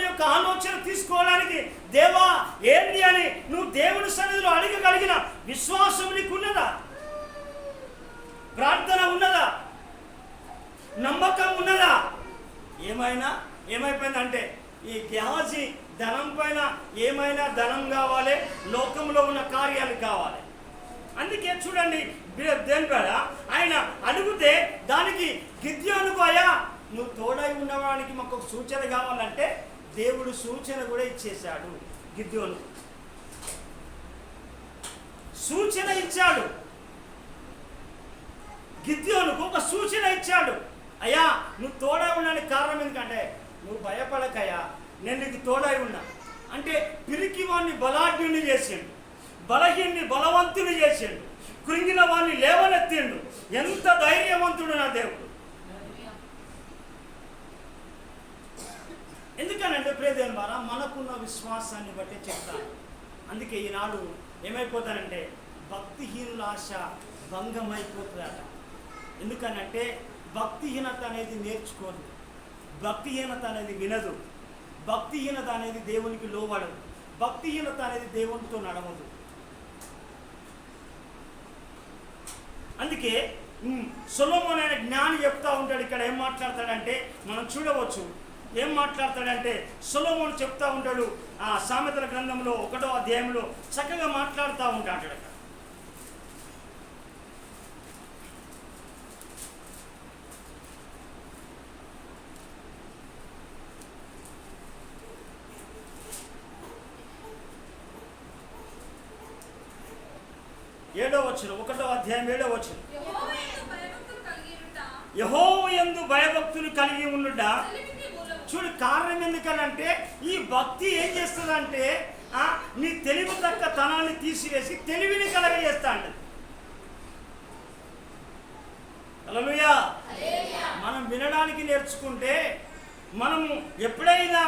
యొక్క ఆలోచన తీసుకోవడానికి దేవా ఏంటి అని నువ్వు దేవుని సన్నిధిలో అడగగలిగిన విశ్వాసం నీకు ఉన్నదా? ప్రార్థన ఉన్నదా? నమ్మకం ఉన్నదా? ఏమైపోయిందంటే ఈ గెహాజీ ధనం పైన ఏమైనా ధనం కావాలి, లోకంలో ఉన్న కార్యాలు కావాలి. అందుకే చూడండి దేని పైన ఆయన అడిగితే దానికి గిద్యోనుకు, అయ్యా నువ్వు తోడై ఉండడానికి మాకు ఒక సూచన కావాలంటే దేవుడు సూచన కూడా ఇచ్చేశాడు గిద్యోను. సూచన ఇచ్చాడు. గిద్యోనుకు ఒక సూచన ఇచ్చాడు. అయ్యా నువ్వు తోడై ఉండడానికి కారణం ఎందుకంటే నువ్వు భయపడకయ్యా, నేను నీకు తోడై ఉన్నా అంటే పిరికి వాడిని బలాఢ్యుని చేసిండు, బలహీన్ని బలవంతుని చేసిండు, కృంగిన వాడిని లేవనెత్తిండు. ఎంత ధైర్యవంతుడు నా దేవుడు. ఎందుకనంటే ప్రియదేవుని ద్వారా మనకున్న విశ్వాసాన్ని బట్టి చెప్తాను. అందుకే ఈనాడు ఏమైపోతానంటే భక్తిహీనుల ఆశ భంగమైపోతుందట. ఎందుకనంటే భక్తిహీనత అనేది నేర్చుకోదు, భక్తిహీనత అనేది వినదు, భక్తిహీనత అనేది దేవునికి లోబడదు, భక్తిహీనత అనేది దేవునితో నడవదు. అందుకే సొలొమోను అనే జ్ఞాని చెప్తా ఉంటాడు. ఇక్కడ ఏం మాట్లాడతాడంటే మనం చూడవచ్చు. ఏం మాట్లాడతాడంటే సొలొమోను చెప్తా ఉంటాడు ఆ సామెతల గ్రంథంలో 1వ అధ్యాయంలో చక్కగా మాట్లాడుతూ ఉంటాడు. ఏడో వచనం, 1వ అధ్యాయం 7వ వచనం. యెహోవాయందు భయభక్తులు కలిగి ఉండుట. చూడు కారణం ఎందుకనంటే ఈ భక్తి ఏం చేస్తుందంటే నీ తెలివి తక్క తనాన్ని తీసివేసి తెలివిని కలగజేస్తా అంటది. హల్లెలూయా. మనం వినడానికి నేర్చుకుంటే, మనము ఎప్పుడైనా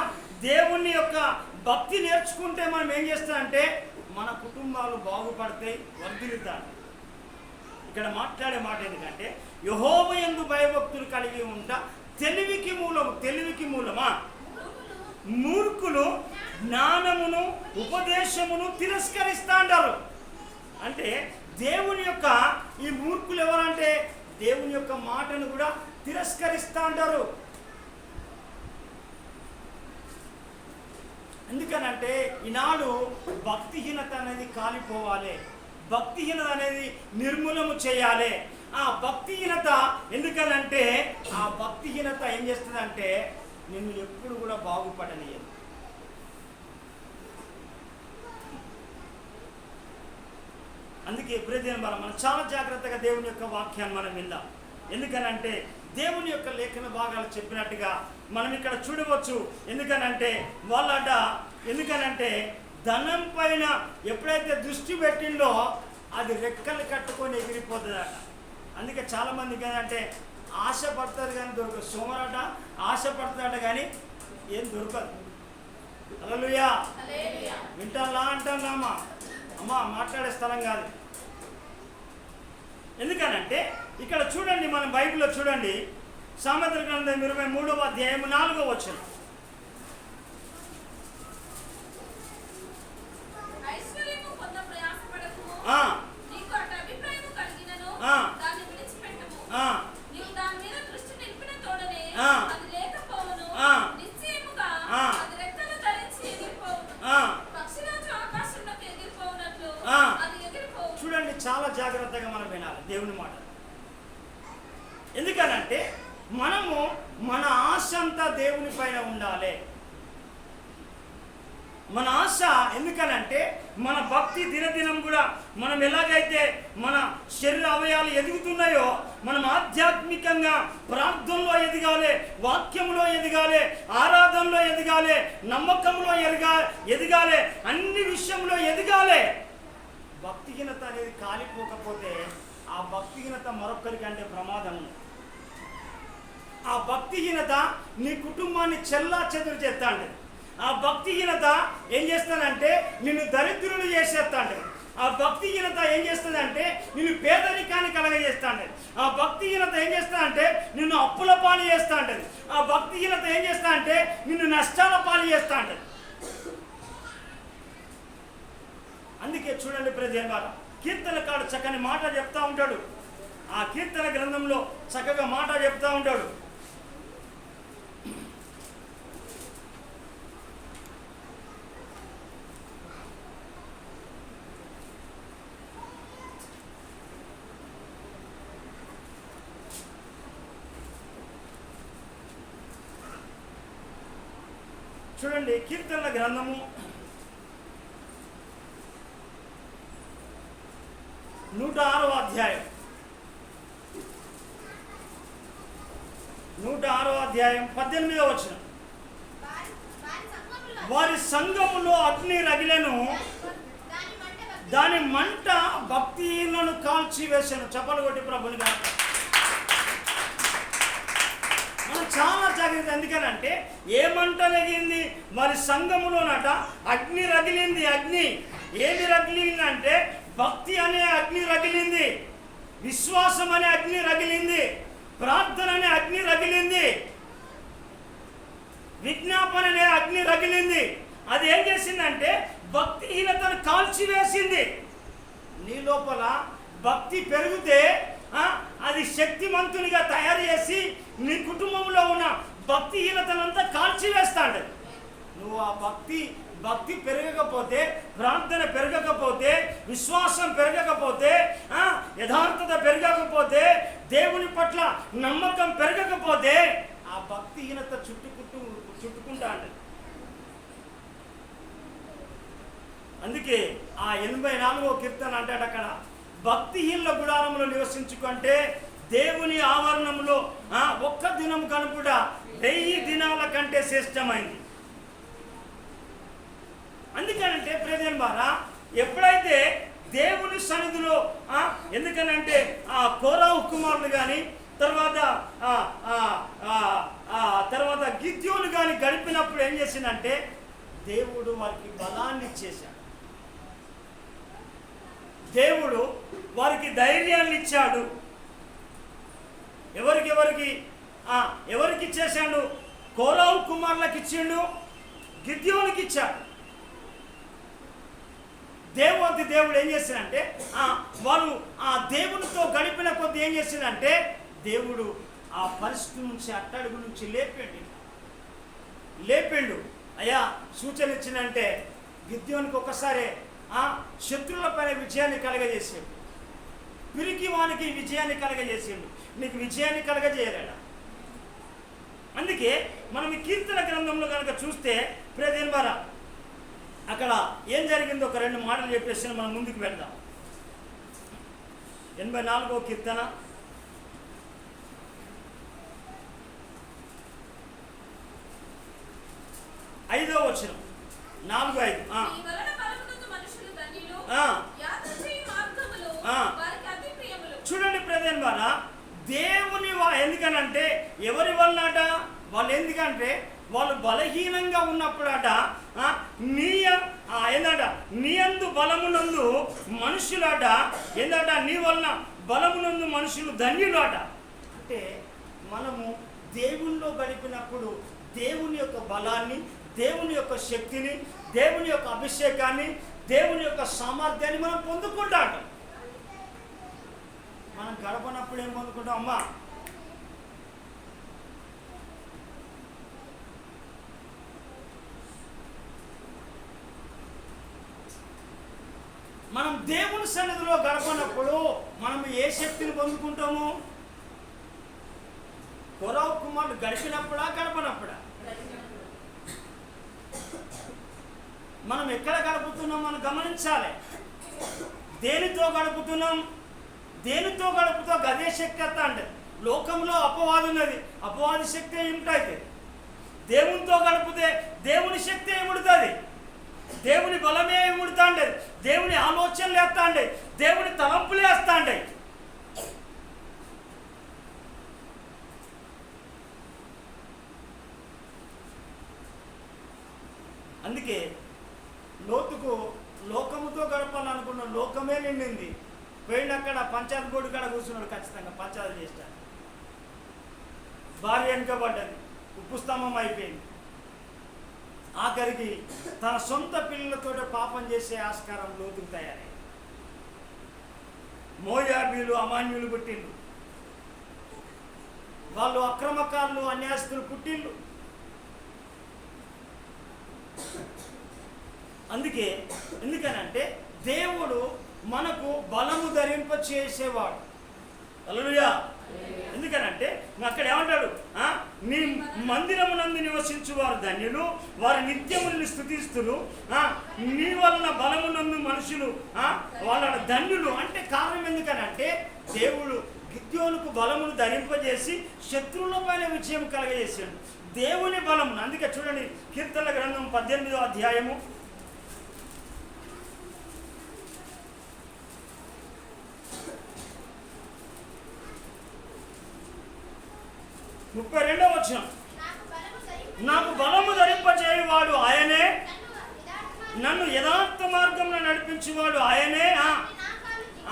దేవుని యొక్క భక్తి నేర్చుకుంటే మనం ఏం చేస్తామంటే మన కుటుంబాలు బాగుపడతాయి, వర్ధిల్లుతాయి. ఇక్కడ మాట్లాడే మాట ఎందుకంటే యెహోవాయందు భయభక్తులు కలిగి ఉంటా తెలివికి మూలము. తెలివికి మూలమా? మూర్ఖులు జ్ఞానమును ఉపదేశమును తిరస్కరిస్తా అంటారు. అంటే దేవుని యొక్క ఈ మూర్ఖులు ఎవరంటే దేవుని యొక్క మాటను కూడా తిరస్కరిస్తా అంటారు. ఎందుకనంటే ఈనాడు భక్తిహీనత అనేది కాలిపోవాలి, భక్తిహీనత అనేది నిర్మూలన చేయాలి. ఆ భక్తిహీనత ఎందుకనంటే ఆ భక్తిహీనత ఏం చేస్తుందంటే నిన్ను ఎప్పుడు కూడా బాగుపడనియదు. అందుకే ఎప్పుడైతే మనం చాలా జాగ్రత్తగా దేవుని యొక్క వాక్యాన్ని మనం విందాం. ఎందుకనంటే దేవుని యొక్క లేఖన భాగాలు చెప్పినట్టుగా మనం ఇక్కడ చూడవచ్చు. ఎందుకనంటే వాళ్ళట ఎందుకనంటే ధనం పైన ఎప్పుడైతే దృష్టి పెట్టిందో అది రెక్కలు కట్టుకొని ఎగిరిపోతుందట. అందుకే చాలామందికి ఏంటంటే ఆశ పడుతుంది కానీ దొరకదు. సోమరట ఆశ పడుతుందట కానీ ఏం దొరకదు. హల్లెలూయా. వింటాలా అంటామా? అమ్మా మాట్లాడే స్థలం కాదు. ఎందుకనంటే ఇక్కడ చూడండి, మన బైబిల్లో చూడండి, సామెతల గ్రంథం 23వ అధ్యాయం 4వ వచనం. చూడండి, చాలా జాగ్రత్తగా మనం వినాలి దేవుని మాట. ఎందుకనంటే మనము మన ఆశ అంతా దేవుని పైన ఉండాలి. మన ఆశ ఎందుకనంటే మన భక్తి దినదినం కూడా మనం ఎలాగైతే మన శరీర అవయాలు ఎదుగుతున్నాయో మనం ఆధ్యాత్మికంగా ప్రార్థనలో ఎదగాలి, వాక్యంలో ఎదగాలి, ఆరాధనలో ఎదగాలి, నమ్మకంలో ఎదగాలి, అన్ని విషయంలో ఎదగాలి. భక్తిహీనత అనేది కాలిపోకపోతే ఆ భక్తిహీనత మరొకరికంటే ప్రమాదం. ఆ భక్తిహీనత నీ కుటుంబాన్ని చెల్లా చెదురు చేస్తా అంటే, ఆ భక్తిహీనత ఏం చేస్తానంటే నిన్ను దరిద్రులు చేసేస్తా అంటే, ఆ భక్తిహీనత ఏం చేస్తుందంటే నిన్ను పేదరికాన్ని కలగజేస్తా అంటే, ఆ భక్తిహీనత ఏం చేస్తా అంటే నిన్ను అప్పుల పాలు చేస్తా అంటది, ఆ భక్తిహీనత ఏం చేస్తా అంటే నిన్ను నష్టాల పాలు చేస్తా అంటది. అందుకే చూడండి ప్రజలారా, కీర్తనకాడు చక్కని మాట చెప్తా ఉంటాడు. ఆ కీర్తన గ్రంథంలో చక్కగా మాట చెప్తా ఉంటాడు. చూడండి, కీర్తనల గ్రంథము 106వ అధ్యాయం 106వ అధ్యాయం 18వ వచనం. వారి సంఘములో అగ్ని రగిలెను, దాని మంట భక్తిహీనులను కాల్చి వేశాను. చప్పలు కొట్టి ప్రభుని గాక. మనం చాలా జాగ్రత్త. ఎందుకనంటే ఏ మంట రగిలింది? వారి సంఘములోనట అగ్ని రగిలింది. అగ్ని ఏది రగిలిందంటే భక్తి అనే అగ్ని రగిలింది, విశ్వాసం అనే అగ్ని రగిలింది, ప్రార్థన అనే అగ్ని రగిలింది, విజ్ఞాపన అనే అగ్ని రగిలింది. అది ఏం చేసిందంటే భక్తిహీనతను కాల్చివేసింది. నీ లోపల భక్తి పెరిగితే అది శక్తిమంతునిగా తయారు చేసి నీ కుటుంబంలో ఉన్న భక్తిహీనతనంతా కాల్చివేస్తాడు. నువ్వు ఆ భక్తి పెరగకపోతే, ప్రార్థన పెరగకపోతే, విశ్వాసం పెరగకపోతే, యథార్థత పెరగకపోతే, దేవుని పట్ల నమ్మకం పెరగకపోతే ఆ భక్తిహీనత చుట్టుకుంటా అంటది. అందుకే ఆ 84వ కీర్తన అంటాడు అక్కడ, భక్తిహీనుల గుడారంలో నివసించుకుంటే దేవుని ఆవరణంలో ఒక్క దినం కనుక 1000 దినాల కంటే శ్రేష్టమైంది. అందుకనంటే ప్రియమైన వారా, ఎప్పుడైతే దేవుని సన్నిధిలో ఎందుకనంటే ఆ కోరాహు కుమారులు కానీ తర్వాత గిద్యోను కానీ గడిపినప్పుడు ఏం చేసిందంటే దేవుడు వారికి బలాన్ని ఇచ్చేశాడు. దేవుడు వారికి ధైర్యాన్ని ఇచ్చాడు. ఎవరికి ఇచ్చేశాడు? కోరాహు కుమారులకు ఇచ్చిండు, గిద్యోనికి ఇచ్చాడు. దేవుడు ఏం చేసిందంటే వారు ఆ దేవునితో గడిపిన కొద్ది ఏం చేసిందంటే దేవుడు ఆ పరిస్థితి నుంచి, అట్టడుగు నుంచి లేపిండు. అయ్యా సూచన ఇచ్చిందంటే గిద్యోనికి ఒక్కసారి శత్రువుల పైన విజయాన్ని కలగజేసాడు, పిరికి వానికి విజయాన్ని కలగజేసాడు, నీకు విజయాన్ని కలగజేయలేడా? అందుకే మనం ఈ కీర్తన గ్రంథంలో కనుక చూస్తే ప్రియమైన వారా, అక్కడ ఏం జరిగిందో ఒక 2 మాటలు చెప్పేసి మనం ముందుకు వెళ్దాం. 84వ కీర్తన 5వ వచనం, 4-5. చూడండి ప్రియమైన వారా, దేవుని ఎందుకనంటే ఎవరి వల్లట? వాళ్ళు ఎందుకంటే వాళ్ళు బలహీనంగా ఉన్నప్పుడట నీ యందు బలమునందు మనుషులట నీ వలన బలమునందు మనుషులు ధన్యులు అట. అంటే మనము దేవునిలో గడిపినప్పుడు దేవుని యొక్క బలాన్ని, దేవుని యొక్క శక్తిని, దేవుని యొక్క అభిషేకాన్ని, దేవుని యొక్క సామర్థ్యాన్ని మనం పొందుకుంటాం. మనం గడపనప్పుడు ఏం పొందుకుంటాం? అమ్మా మనం దేవుని సన్నిధిలో గడపనప్పుడు మనం ఏ శక్తిని పొందుకుంటాము? కోరాహు కుమారుడు గడిపినప్పుడా గడపనప్పుడా? మనం ఎక్కడ గడుపుతున్నాం మనం గమనించాలి. దేనితో గడుపుతున్నాం? దేనితో గడుపుతో గదే శక్తి అత్త అంటే లోకంలో అపవాది ఉన్నది, అపవాది శక్తి ఏమిటైతే దేవునితో గడిపితే దేవుని శక్తి ఏముడుతుంది? దేవుని బలమే ఏముడుతాండే, దేవుని ఆలోచనలు వేస్తాండే, దేవుని తలంపులు వేస్తాండే. అందుకే లోతుకు లోకముతో గడపాలనుకున్న లోకమే నిండింది. పోయినక్కడ పంచాయతీ బోర్డు కాడ కూర్చున్నాడు, ఖచ్చితంగా పంచాయతీ చేస్తాడు. భార్య వెనుకబడ్డది, ఉప్పు స్తంభం అయిపోయింది. ఆఖరికి తన సొంత పిల్లలతో పాపం చేసే ఆస్కారం లోతుకు తయారై మోయాబీలు అమాన్యులు పుట్టిండు, వాళ్ళు అక్రమకారులు అన్యాయస్తులు పుట్టిండు. అందుకే ఎందుకనంటే దేవుడు మనకు బలము ధరింప చేసేవాడు. హల్లెలూయా. ఎందుకనంటే అక్కడ ఏమంటాడు, నీ మందిరమునందు నివసించువారు ధన్యులు, వారి నిత్యముని స్తుతిస్తులు, నీ వలన బలమునందు మనుషులు వాళ్ళ ధన్యులు. అంటే కారణం ఎందుకనంటే దేవుడు గిద్యోనుకు బలమును ధరింపజేసి శత్రువుల పైన విజయం కలగజేసాడు, దేవుని బలమును. అందుకే చూడండి కీర్తనల గ్రంథం 18వ అధ్యాయము 32వ వచనం, నాకు బలము ధరింపజేయువాడు ఆయనే, నన్ను యథార్థ మార్గంలో నడిపించేవాడు ఆయనే,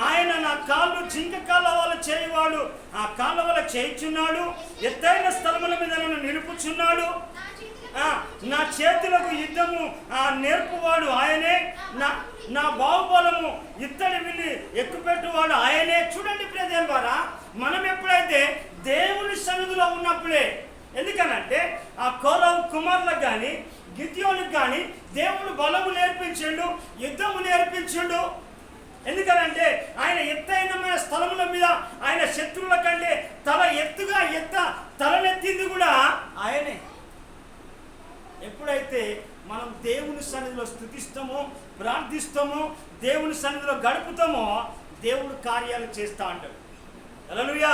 ఆయన నా కాళ్ళు జింక కాళ్ళ చేయువాడు ఆ కాళ్ళ వల్ల చేయుచున్నాడు, ఎత్తైన స్థలముల మీద నన్ను నిలుపుచున్నాడు, నా చేతులకు యుద్ధము నేర్పువాడు ఆయనే, నా బాహుబలము ఇత్తడి విల్లి ఎక్కుపెట్టువాడు ఆయనే. చూడండి ప్రియదేవుని ద్వారా మనం ఎప్పుడైతే దేవుని సన్నిధిలో ఉన్నప్పుడే, ఎందుకనంటే ఆ కోరవు కుమారులకు కానీ గిద్యోనికి కానీ దేవుడు బలము నేర్పించిండు, యుద్ధము నేర్పించిండు. ఎందుకనంటే ఆయన ఎత్తైన స్థలముల మీద ఆయన శత్రువుల కంటే తల ఎత్తుగా తలనెత్తింది కూడా ఆయనే. ఎప్పుడైతే మనం దేవుని సన్నిధిలో స్తుతిస్తామో, ప్రార్థిస్తామో, దేవుని సన్నిధిలో గడుపుతామో, దేవుడు కార్యాలు చేస్తా అంటాడు. హల్లెలూయా.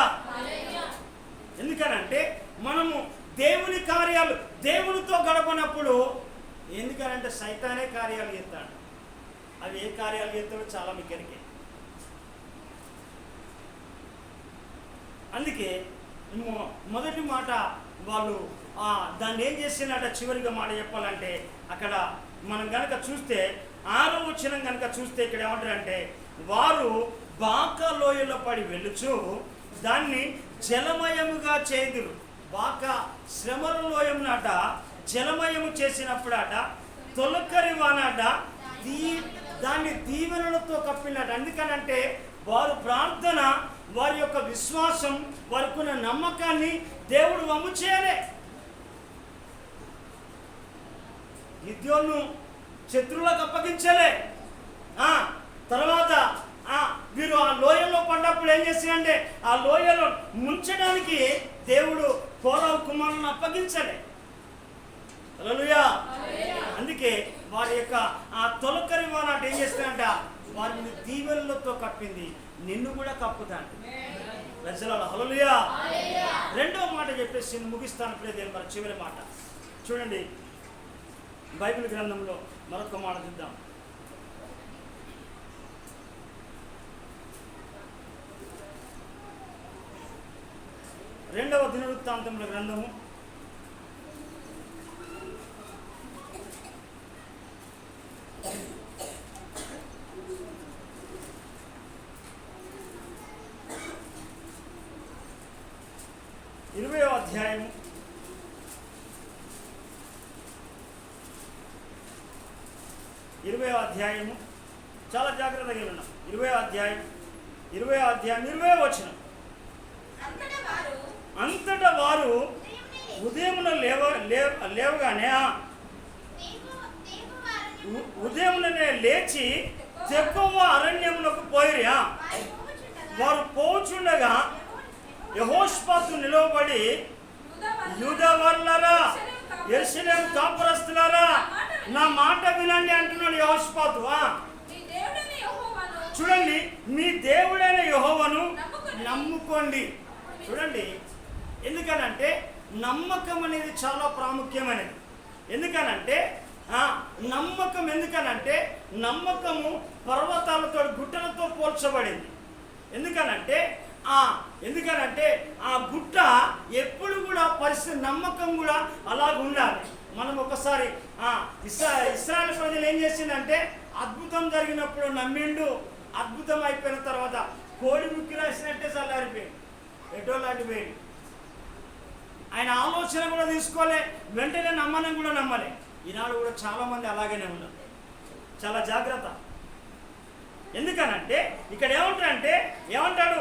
ఎందుకనంటే మనము దేవుని కార్యాలు దేవునితో గడపనప్పుడు, ఎందుకనంటే సైతానే కార్యాలు చేస్తాడు. అవి ఏ కార్యాలు చేస్తాడో చాలా మీకు ఎరికే. అందుకే మొదటి మాట వాళ్ళు దాన్ని ఏం చేసినట్ట, చివరిగా మాట చెప్పాలంటే అక్కడ మనం కనుక చూస్తే 6వ వచనం కనుక చూస్తే ఇక్కడ ఏమంటారంటే, వారు బాకా లోయలో పడి వెళ్ళుచు దాన్ని జలమయముగా చేదురు. బాకా శ్రమల లోయమునట జలమయము చేసినప్పుడట తొలకరి వానట దాన్ని దీవెనలతో కప్పినట్టు. ఎందుకనంటే వారు ప్రార్థన, వారి యొక్క విశ్వాసం, వారికి ఉన్న నమ్మకాన్ని దేవుడు వమ్ము చేయలే. గిద్యోను శత్రువులకు అప్పగించలే. తర్వాత వీరు ఆ లోయలో పడ్డప్పుడు ఏం చేశారంటే ఆ లోయలో ముంచడానికి దేవుడు కోరవ కుమారులను అప్పగించలే. హల్లెలూయా. అందుకే వారి యొక్క ఆ తొలకరి వానాట ఏం చేస్తానంట, వారిని దీవెనలతో కప్పింది, నిన్ను కూడా కప్పుతాను. హల్లెలూయా. 2వ మాట చెప్పేసి ముగిస్తాను. ప్రియదేవుని మరి చివరి మాట చూడండి, బైబిల్ గ్రంథంలో మరొక మాట చూద్దాం. రెండవ దినవృత్తాంతముల గ్రంథము 20వ అధ్యాయము 20వ అధ్యాయము చాలా జాగ్రత్తగా విన్నాం. 20వ అధ్యాయం 20వ వచనం, అంతటా వారు ఉదయమున లేవగానే ఉదయముననే లేచి తెకోవ అరణ్యమునకు పోయిరి. వారు పోచుండగా యెహోషాపాతు నిలవబడి, యూదావారులారా, యెరూషలేము కాపురస్తులారా, నా మాట వినండి అంటున్నాడు యెహోషాపాతు. చూడండి, మీ దేవుడైన యెహోవాను నమ్ముకోండి. చూడండి, ఎందుకనంటే నమ్మకం అనేది చాలా ప్రాముఖ్యమైనది. ఎందుకనంటే నమ్మకం, ఎందుకనంటే నమ్మకము పర్వతాలతో గుట్టలతో పోల్చబడింది. ఎందుకనంటే ఆ గుట్ట ఎప్పుడు కూడా పరిస్థితి, నమ్మకం కూడా అలాగ ఉండాలి. మనం ఒకసారి ఇశ్రాయేలు ప్రజలు ఏం చేసిందంటే అద్భుతం జరిగినప్పుడు నమ్మిండు, అద్భుతం అయిపోయిన తర్వాత కోడి ముక్కి రాసినట్టే చల్లారిపోయింది, ఎటోలాంటి పోయింది. ఆయన ఆలోచన కూడా తీసుకోలే, వెంటనే నమ్మనం కూడా నమ్మలే. ఈనాడు కూడా చాలామంది అలాగనే ఉన్నారు. చాలా జాగ్రత్త. ఎందుకనంటే ఇక్కడ ఏమంటాడు,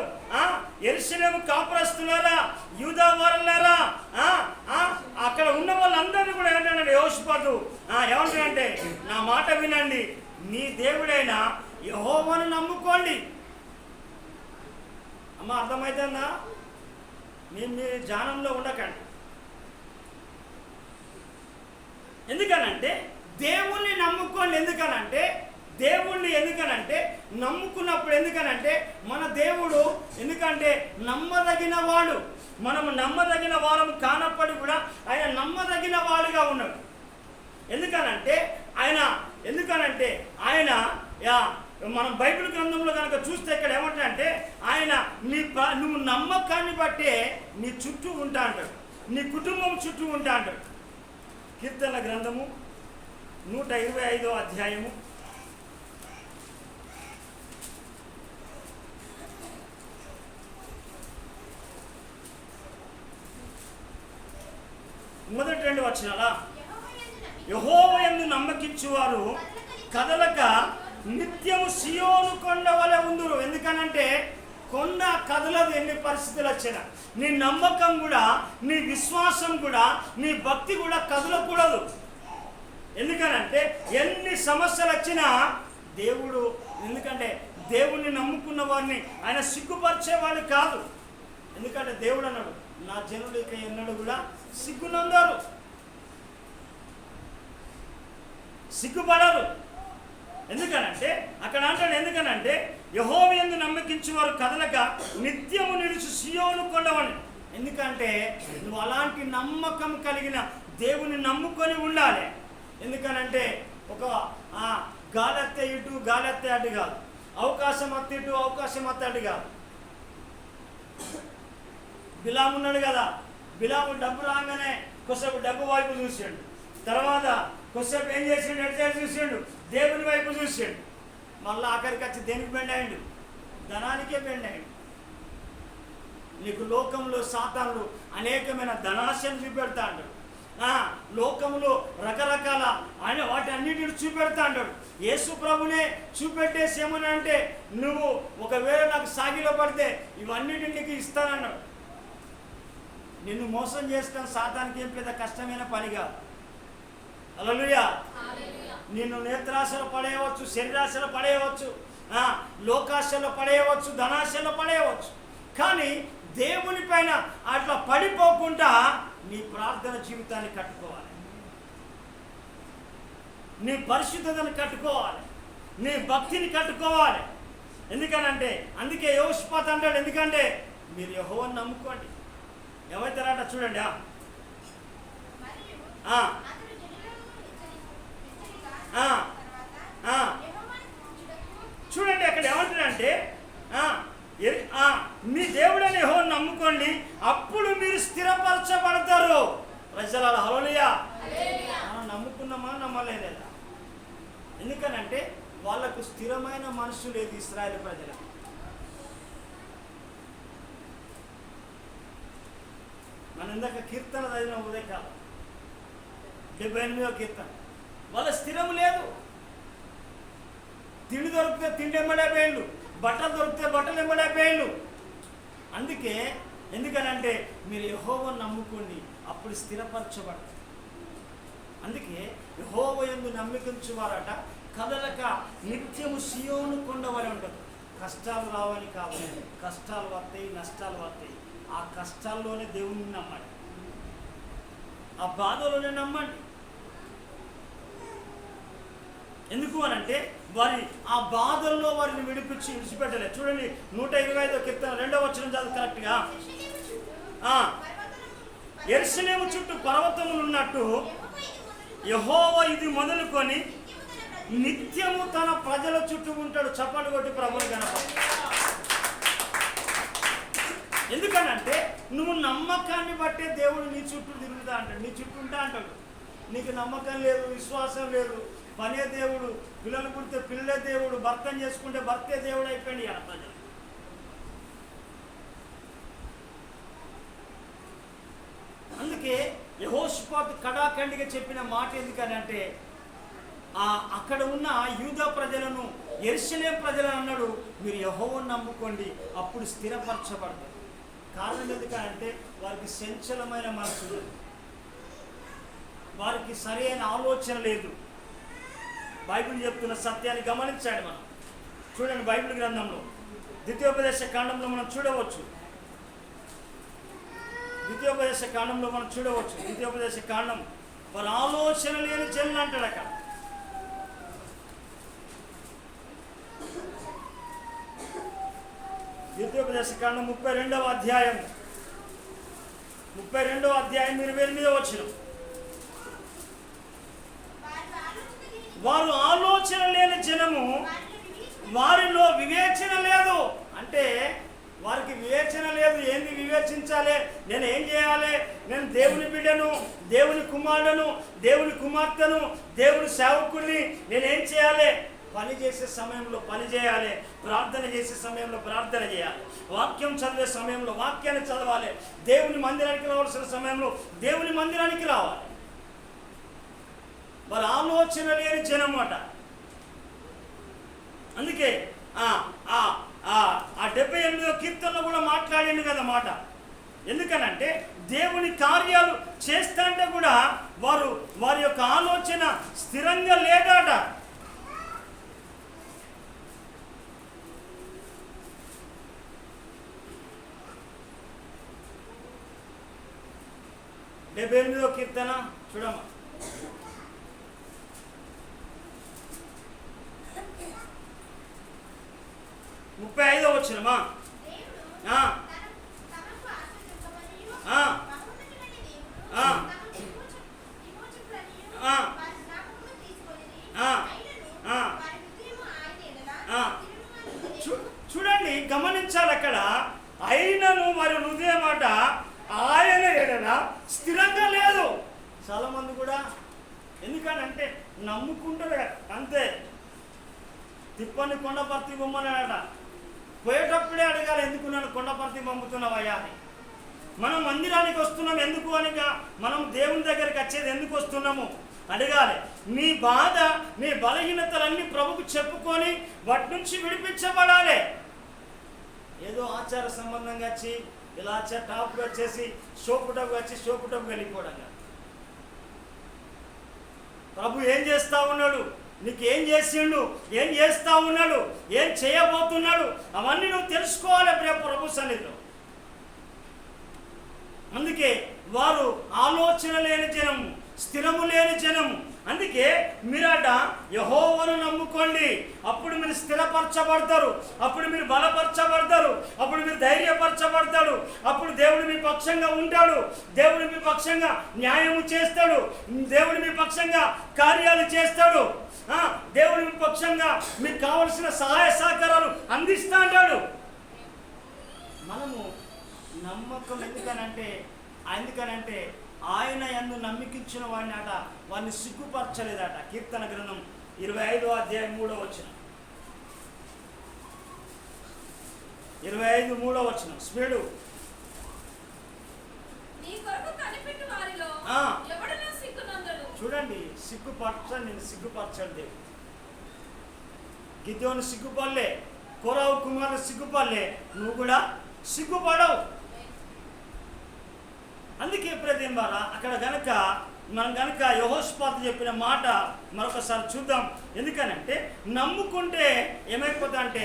యెరూషలేము కాపురస్తులారా, యూదావారులారా, అక్కడ ఉన్న వాళ్ళందరినీ కూడా ఏమంటాడు యెహోషాపాతు, ఏమంటాడంటే నా మాట వినండి, నీ దేవుడైన యెహోవాను నమ్ముకోండి. అమ్మ అర్థమవుతుందా? మీ ధ్యానంలో ఉండకండి. ఎందుకనంటే దేవుణ్ణి నమ్ముకోండి. ఎందుకనంటే నమ్ముకున్నప్పుడు ఎందుకనంటే మన దేవుడు ఎందుకంటే నమ్మదగిన వాడు. మనము నమ్మదగిన వారం కానప్పటి కూడా ఆయన నమ్మదగిన వాడుగా ఉన్నాడు. ఎందుకనంటే ఆయన మనం బైబిల్ గ్రంథంలో కనుక చూస్తే ఇక్కడ ఏమంటాడంటే ఆయన నువ్వు నమ్మకాన్ని బట్టే నీ చుట్టూ ఉంటా అంటాడు, నీ కుటుంబం చుట్టూ ఉంటా అంటాడు. కీర్తనల గ్రంథము 125వ అధ్యాయము 1-2 వచనాలా, యెహోవా యందు నమ్మకించువారు కదలక నిత్యము సియోను కొండ వలె ఉందురు. ఎందుకనంటే కొండ కదలదు ఎన్ని పరిస్థితులు వచ్చినా. నీ నమ్మకం కూడా, నీ విశ్వాసం కూడా, నీ భక్తి కూడా కదలకూడదు. ఎందుకనంటే ఎన్ని సమస్యలు వచ్చినా దేవుడు, ఎందుకంటే దేవుణ్ణి నమ్ముకున్న వారిని ఆయన సిగ్గుపరిచేవాడు కాదు. ఎందుకంటే దేవుడు అన్నాడు, నా జనుడికి ఎన్నడూ కూడా సిగ్గునందరు, సిగ్గుపడరు. ఎందుకనంటే అక్కడ అంటాడు, ఎందుకనంటే యెహోవా యందు నమ్మకించువారు కదలక నిత్యము నిలుచు సియోను కొండవని. ఎందుకంటే నువ్వు అలాంటి నమ్మకం కలిగిన దేవుని నమ్ముకొని ఉండాలి. ఎందుకనంటే ఒక గాలెత్తే ఇటు గాలెత్తే అటు కాదు, అవకాశం అత్త ఇటు అవకాశం అత్త అటు కాదు. బిలాము ఉన్నాడు కదా, బిలాము డబ్బు రాగానే కొద్దిసేపు డబ్బు వైపు చూసాడు, తర్వాత కొద్దిసేపు ఏం చేసిండు, ఎటు చూసాడు, దేవుని వైపు చూసాడు. మళ్ళీ ఆఖరికి వచ్చి దేనికి బెండ్ అయ్యిండు, ధనానికే బెండ్ అయ్యిండు. నీకు లోకంలో సాతానుడు అనేకమైన ధనాశను చూపెడతా అంటాడు, లోకంలో రకరకాల ఆయన వాటి అన్నిటిని చూపెడతా అంటాడు. యేసు ప్రభునే చూపెట్టేసి ఏమని అంటే, నువ్వు ఒకవేళ నాకు సాగిలో పడితే ఇవన్నిటిని నీకు ఇస్తానన్నాడు. నిన్ను మోసం చేస్తాం సాతానికి ఏం పెద్ద కష్టమైన పని కాదు. హల్లెలూయా. నిన్ను నేత్రాశలో పడేయవచ్చు, శరీరాశలో పడేయవచ్చు, లోకాశలో పడేయవచ్చు, ధనాశలో పడేయవచ్చు. కానీ దేవుని పైన అట్లా పడిపోకుండా నీ ప్రార్థన జీవితాన్ని కట్టుకోవాలి, నీ పరిశుద్ధతను కట్టుకోవాలి, నీ భక్తిని కట్టుకోవాలి. ఎందుకనంటే అందుకే యెహోషాపాతు అంటాడు, ఎందుకంటే మీరు యెహోవాను నమ్ముకోండి. ఏమవుతారట చూడండి, చూడండి అక్కడ ఏమంటాడంటే మీ దేవుడని యెహోవాను నమ్ముకోండి, అప్పుడు మీరు స్థిరపరచబడతారు. ప్రజలారా హల్లెలూయా. మనం నమ్ముకున్నామా నమ్మలేదా? ఎందుకనంటే వాళ్ళకు స్థిరమైన మనసు లేదు ఇశ్రాయేలు ప్రజలకు. మన ఇందాక కీర్తన చదివిన ఉదయకాలం 78వ కీర్తన, వాళ్ళ స్థిరం లేదు. తిండి దొరికితే తిండి ఎమ్మడే పేళ్ళు, బట్టలు దొరికితే బట్టలు ఎమ్మడే పేళ్ళు. అందుకే ఎందుకనంటే మీరు యెహోవాను నమ్ముకోండి, అప్పుడు స్థిరపరచబడతారు. అందుకే యెహోవా యందు నమ్మకించువారట కదలక నిత్యము సియోను కొండ వలె ఉంటుంది. కష్టాలు రావని కాదు, కష్టాలు వస్తాయి, నష్టాలు వస్తాయి. ఆ కష్టాల్లోనే దేవుని నమ్మండి, ఆ బాధలోనే నమ్మండి. ఎందుకు అనంటే వారి ఆ బాధల్లో వారిని విడిచిపెట్టలేదు. చూడండి 125వ కీర్తన 2వ వచనం చదువు కరెక్ట్గా. యెరూషలేము చుట్టూ పర్వతములు ఉన్నట్టు యెహోవా ఇది మొదలుకొని నిత్యము తన ప్రజల చుట్టూ ఉంటాడు. చప్పట్లు కొట్టి ప్రభువుని కనపడు. ఎందుకనంటే నువ్వు నమ్మకాన్ని బట్టే దేవుడు నీ చుట్టూ తిరుగుతా అంటాడు, నీ చుట్టూ ఉంటా అంటాడు. నీకు నమ్మకం లేదు, విశ్వాసం లేదు, పనే దేవుడు, పిల్లలు పుడితే పిల్లలే దేవుడు, భర్తను చేసుకుంటే భర్తే దేవుడు అయిపోయింది అలా ప్రజలు. అందుకే యెహోషాపాతు కడాఖండిగా చెప్పిన మాట ఎందుకనంటే అక్కడ ఉన్న యూదా ప్రజలను, యెరూషలేము ప్రజలను అన్నాడు, మీరు యెహోవాను నమ్ముకోండి, అప్పుడు స్థిరపరచబడతారు. కారణం ఎందుకంటే వారికి సంచలమైన మనసు లేదు, వారికి సరైన ఆలోచన లేదు. బైబిల్ చెప్తున్న సత్యాన్ని గమనించండి. మనం చూడండి బైబిల్ గ్రంథంలో 2వ కాండంలో మనం చూడవచ్చు. ద్వితీయోపదేశ కాండంలో మనం చూడవచ్చు. ద్వితీయోపదేశ కాండం వారి ఆలోచన లేని జనులు అంటాడు అక్కడ. ద్వితీయోపదేశ కాండం 32వ అధ్యాయం 28వ వచనం. వారు ఆలోచన లేని జనము, వారిలో వివేచన లేదు. అంటే వారికి వివేచన లేదు. ఏంది వివేచించాలి? నేను ఏం చేయాలి? నేను దేవుని బిడ్డను, దేవుని కుమారుడను, దేవుని కుమార్తెను, దేవుని సేవకుడిని. నేనేం చేయాలి? పని చేసే సమయంలో పని చేయాలి, ప్రార్థన చేసే సమయంలో ప్రార్థన చేయాలి, వాక్యం చదివే సమయంలో వాక్యాన్ని చదవాలి, దేవుని మందిరానికి రావాల్సిన సమయంలో దేవుని మందిరానికి రావాలి. వారి ఆలోచన లేని జనం అట. అందుకే 78వ కీర్తనలో కూడా మాట్లాడింది కదా మాట. ఎందుకనంటే దేవుని కార్యాలు చేస్తుంటే కూడా వారి యొక్క ఆలోచన స్థిరంగా లేదట. డెబ్బై కీర్తన చూడమ్మా. 35వ వచనమా. చూడండి, గమనించాలి అక్కడ. అయినను వారి హృదయం మాట ఆయన ఎడల స్థిరంగా లేదు. చాలా మంది కూడా ఎందుకనంటే నమ్ముకుంటారు అంతే. తిప్పని కొండపర్తి బొమ్మనాడట. పోయేటప్పుడే అడగాలి, ఎందుకు నన్ను కొండపర్తి పంపుతున్నావయ్యా అని. మనం మందిరానికి వస్తున్నాం ఎందుకు అనిగా, మనం దేవుని దగ్గరికి వచ్చేది ఎందుకు వస్తున్నాము అడగాలి. నీ బాధ, నీ బలహీనతలన్నీ ప్రభుకు చెప్పుకొని వాటి నుంచి విడిపించబడాలి. ఏదో ఆచార సంబంధంగా వచ్చి ఇలా టాప్గా వచ్చేసి సోపు టప్గా వచ్చి సోపు టప్గా వెళ్ళిపోవడం. ప్రభు ఏం చేస్తా ఉన్నాడు, నీకు ఏం చేసిండు, ఏం చేస్తా ఉన్నాడు, ఏం చేయబోతున్నాడు, అవన్నీ నువ్వు తెలుసుకోవాలి ప్రభు సన్నిధిలో. అందుకే వారు ఆలోచన లేని జనము, స్థిరము లేని జనము. అందుకే మీరట యెహోవాను నమ్ముకోండి, అప్పుడు మీరు స్థిరపరచబడతారు, అప్పుడు మీరు బలపరచబడతారు, అప్పుడు మీరు ధైర్యపరచబడతాడు, అప్పుడు దేవుడు మీ పక్షంగా ఉంటాడు, దేవుడు మీ పక్షంగా న్యాయము చేస్తాడు, దేవుడు మీ పక్షంగా కార్యాలు చేస్తాడు, దేవుడి మీ పక్షంగా మీకు కావలసిన సహాయ సహకారాలు అందిస్తా అంటాడు. మనము నమ్మకం ఎందుకనంటే ఆయన యందు నమ్మికించిన వాడిని అట వాడిని సిగ్గుపరచలేదట. కీర్తన గ్రంథం 25వ అధ్యాయం 3వ వచనం. 25:3 వచనం స్పీడు. చూడండి, నేను సిగ్గుపరచండి దేవుడు. గిద్యోను సిగ్గుపడలే, కోరావు కుమారుడు సిగ్గుపడలే, నువ్వు కూడా సిగ్గుపడవు. అందుకే ప్రతింబారా అక్కడ మనం గనక యెహోషాపాతు చెప్పిన మాట మరొకసారి చూద్దాం. ఎందుకనంటే నమ్ముకుంటే ఏమైపోతా అంటే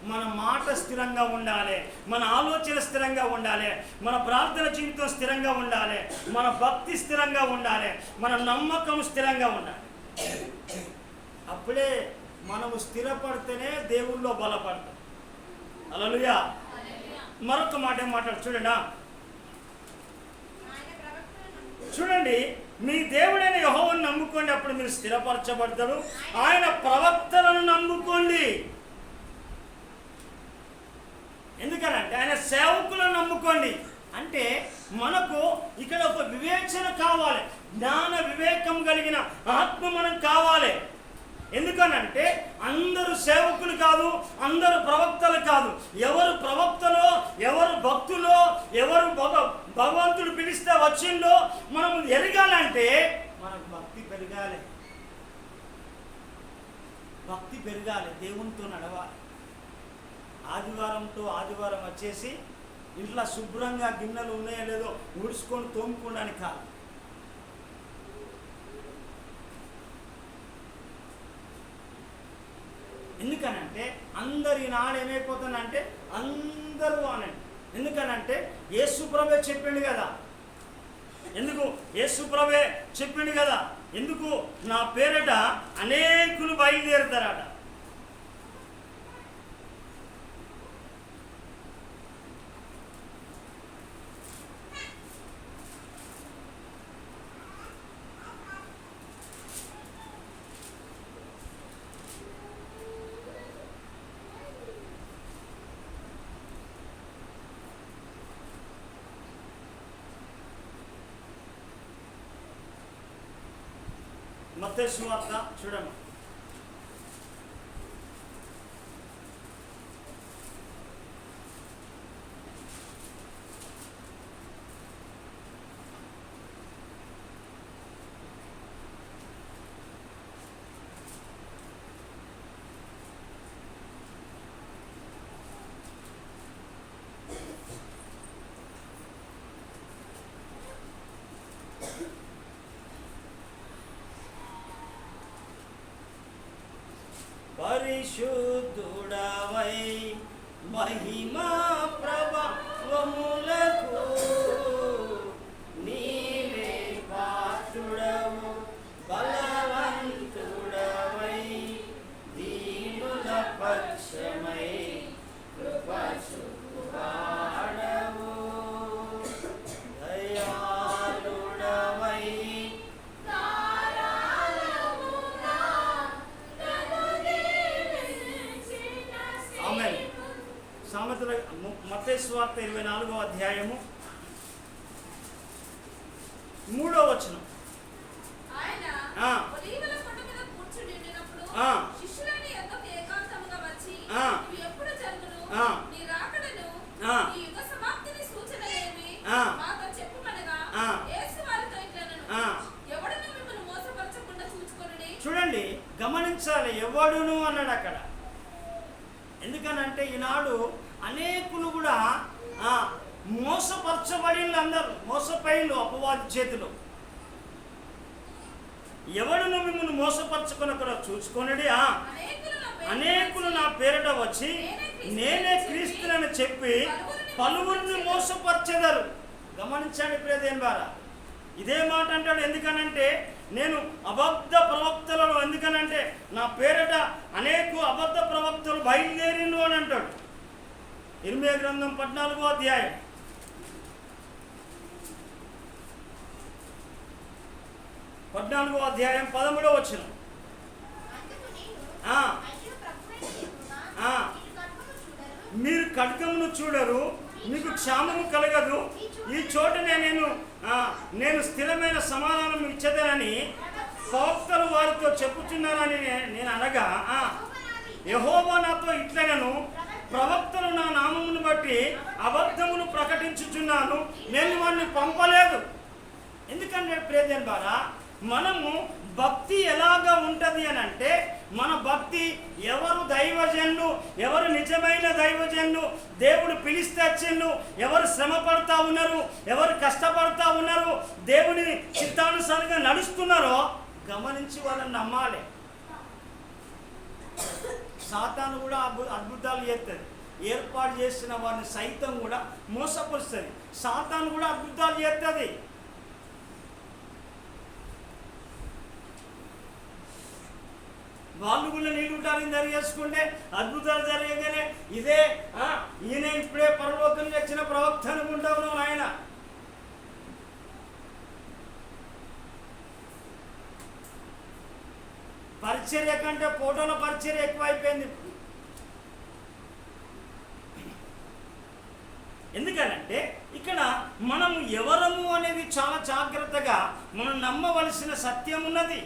మన మాట స్థిరంగా ఉండాలి, మన ఆలోచన స్థిరంగా ఉండాలి, మన ప్రార్థన జీవితం స్థిరంగా ఉండాలి, మన భక్తి స్థిరంగా ఉండాలి, మన నమ్మకం స్థిరంగా ఉండాలి. అప్పుడే మనము స్థిరపడితేనే దేవుళ్ళో బలపడతాం. హల్లెలూయా. మరొక మాట ఏం మాట్లాడు చూడండి, మీ దేవుడైన యెహోవాను నమ్ముకోండి, అప్పుడు మీరు స్థిరపరచబడతారు. ఆయన ప్రవక్తలను నమ్ముకోండి. ఎందుకనంటే ఆయన సేవకులను నమ్ముకోండి. అంటే మనకు ఇక్కడ ఒక వివేచన కావాలి, జ్ఞాన వివేకం కలిగిన ఆత్మ మనం కావాలి. ఎందుకనంటే అందరూ సేవకులు కాదు, అందరూ ప్రవక్తలు కాదు. ఎవరు ప్రవక్తలో, ఎవరు భక్తులో, ఎవరు భగవంతుడు పిలిస్తే వచ్చిందో మనం ఎరగాలంటే మనకు భక్తి పెరగాలి, దేవునితో నడవాలి. ఆదివారం వచ్చేసి ఇంట్లో శుభ్రంగా గిన్నెలు ఉన్నాయో లేదో ఊడ్చుకొని తోముకోవడానికి కాదు. ఎందుకనంటే అందరు ఈనాడు ఏమైపోతుందంటే అందరూ అనండి ఎందుకనంటే యేసు ప్రభువే చెప్పిండు కదా. ఎందుకు యేసు ప్రభువే చెప్పిండు కదా, ఎందుకు నా పేరట అనేకులు బయలుదేరుతారట. మత్తయి సువార్త చూడండి. పరిశుద్ధుడవై మహిమా ప్రభావములకు నీవే పాత్రుడవు, బలవంతుడవై దీనుల పక్షమై కృప చూపువాడవు, దయాళుడవై సామెతల మత్తయి సువార్త 24వ అధ్యాయము 3వ వచనం. ఆయన ఒలీవల కొండ మీద కూర్చుని ఉండినప్పుడు శిష్యులని యొద్దకు ఏకాంతముగా వచ్చి, ఇవి ఎప్పుడు జరుగును, నీ రాకడను నీ యుగ సమాప్తిని సూచనలేమి మాతో చెప్పుమనగా, యేసు వారితో ఇట్లనెను, ఎవడును మిమ్మల్ని మోసపరచకుండా చూచుకొనుడి. చూడండి, గమనించాలి, ఎవడును అన్నాడు అక్కడ. ఎందుకనంటే ఈనాడు అనేకులు కూడా మోసపరచబడిన అందరూ మోసపోయిన అపవాది చేతిలో. ఎవడును మిమ్మల్ని మోసపరచుకొని కూడా చూసుకొనుడి, అనేకులు నా పేరిట వచ్చి నేనే క్రీస్తునని చెప్పి పలువురిని మోసపరచెదరు. గమనించండి ప్రియదేని ద్వారా, ఇదే మాట అంటాడు. ఎందుకనంటే నేను అబద్ధ ప్రవక్తలను, ఎందుకనంటే నా పేరట అనేక అబద్ధ ప్రవక్తలు బయలుదేరిను అని అంటాడు. ఇర్మియా గ్రంథం 14వ అధ్యాయం 13వ వచనం. మీరు ఖడ్గమును చూడరు, మీకు క్షామము కలగదు, ఈ చోటనే నేను స్థిరమైన సమాధానం ఇచ్చేదనని ప్రవక్తలు వారితో చెప్పుచున్నారని నేను అనగా, యెహోవా నాతో ఇట్లనెను, ప్రవక్తలు నా నామమును బట్టి అబద్ధమును ప్రకటించుచున్నాను, నేను వారిని పంపలేదు. ఎందుకంటే ప్రియదేని ద్వారా మనము భక్తి ఎలాగా ఉంటుంది అని అంటే, మన భక్తి ఎవరు దైవజనులు, ఎవరు నిజమైన దైవజనులు, దేవుడు పిలిస్తే వచ్చిండు, ఎవరు శ్రమ పడుతూ ఉన్నారు, ఎవరు కష్టపడుతూ ఉన్నారు, దేవుని చిత్తానుసారంగా నడుస్తున్నారో గమనించి వాళ్ళని నమ్మాలి. సాతాను కూడా అద్భుతాలు చేస్తుంది, ఏర్పాటు చేసిన వారిని సైతం కూడా మోసపరుస్తుంది. సాతాను కూడా అద్భుతాలు చేస్తుంది. వాళ్ళు కూడా నీళ్ళుంటారని జరిగేసుకుంటే అద్భుతాలు జరగగానే ఇదే ఈయన ఇప్పుడే పరలోకం వచ్చిన ప్రవక్త అనుకుంటావు ఆయన. పరిచర్య కంటే ఫోటోల పరిచర్య ఎక్కువైపోయింది. ఎందుకనంటే ఇక్కడ మనము ఎవరము అనేది చాలా జాగ్రత్తగా మనం నమ్మవలసిన సత్యం ఉన్నది.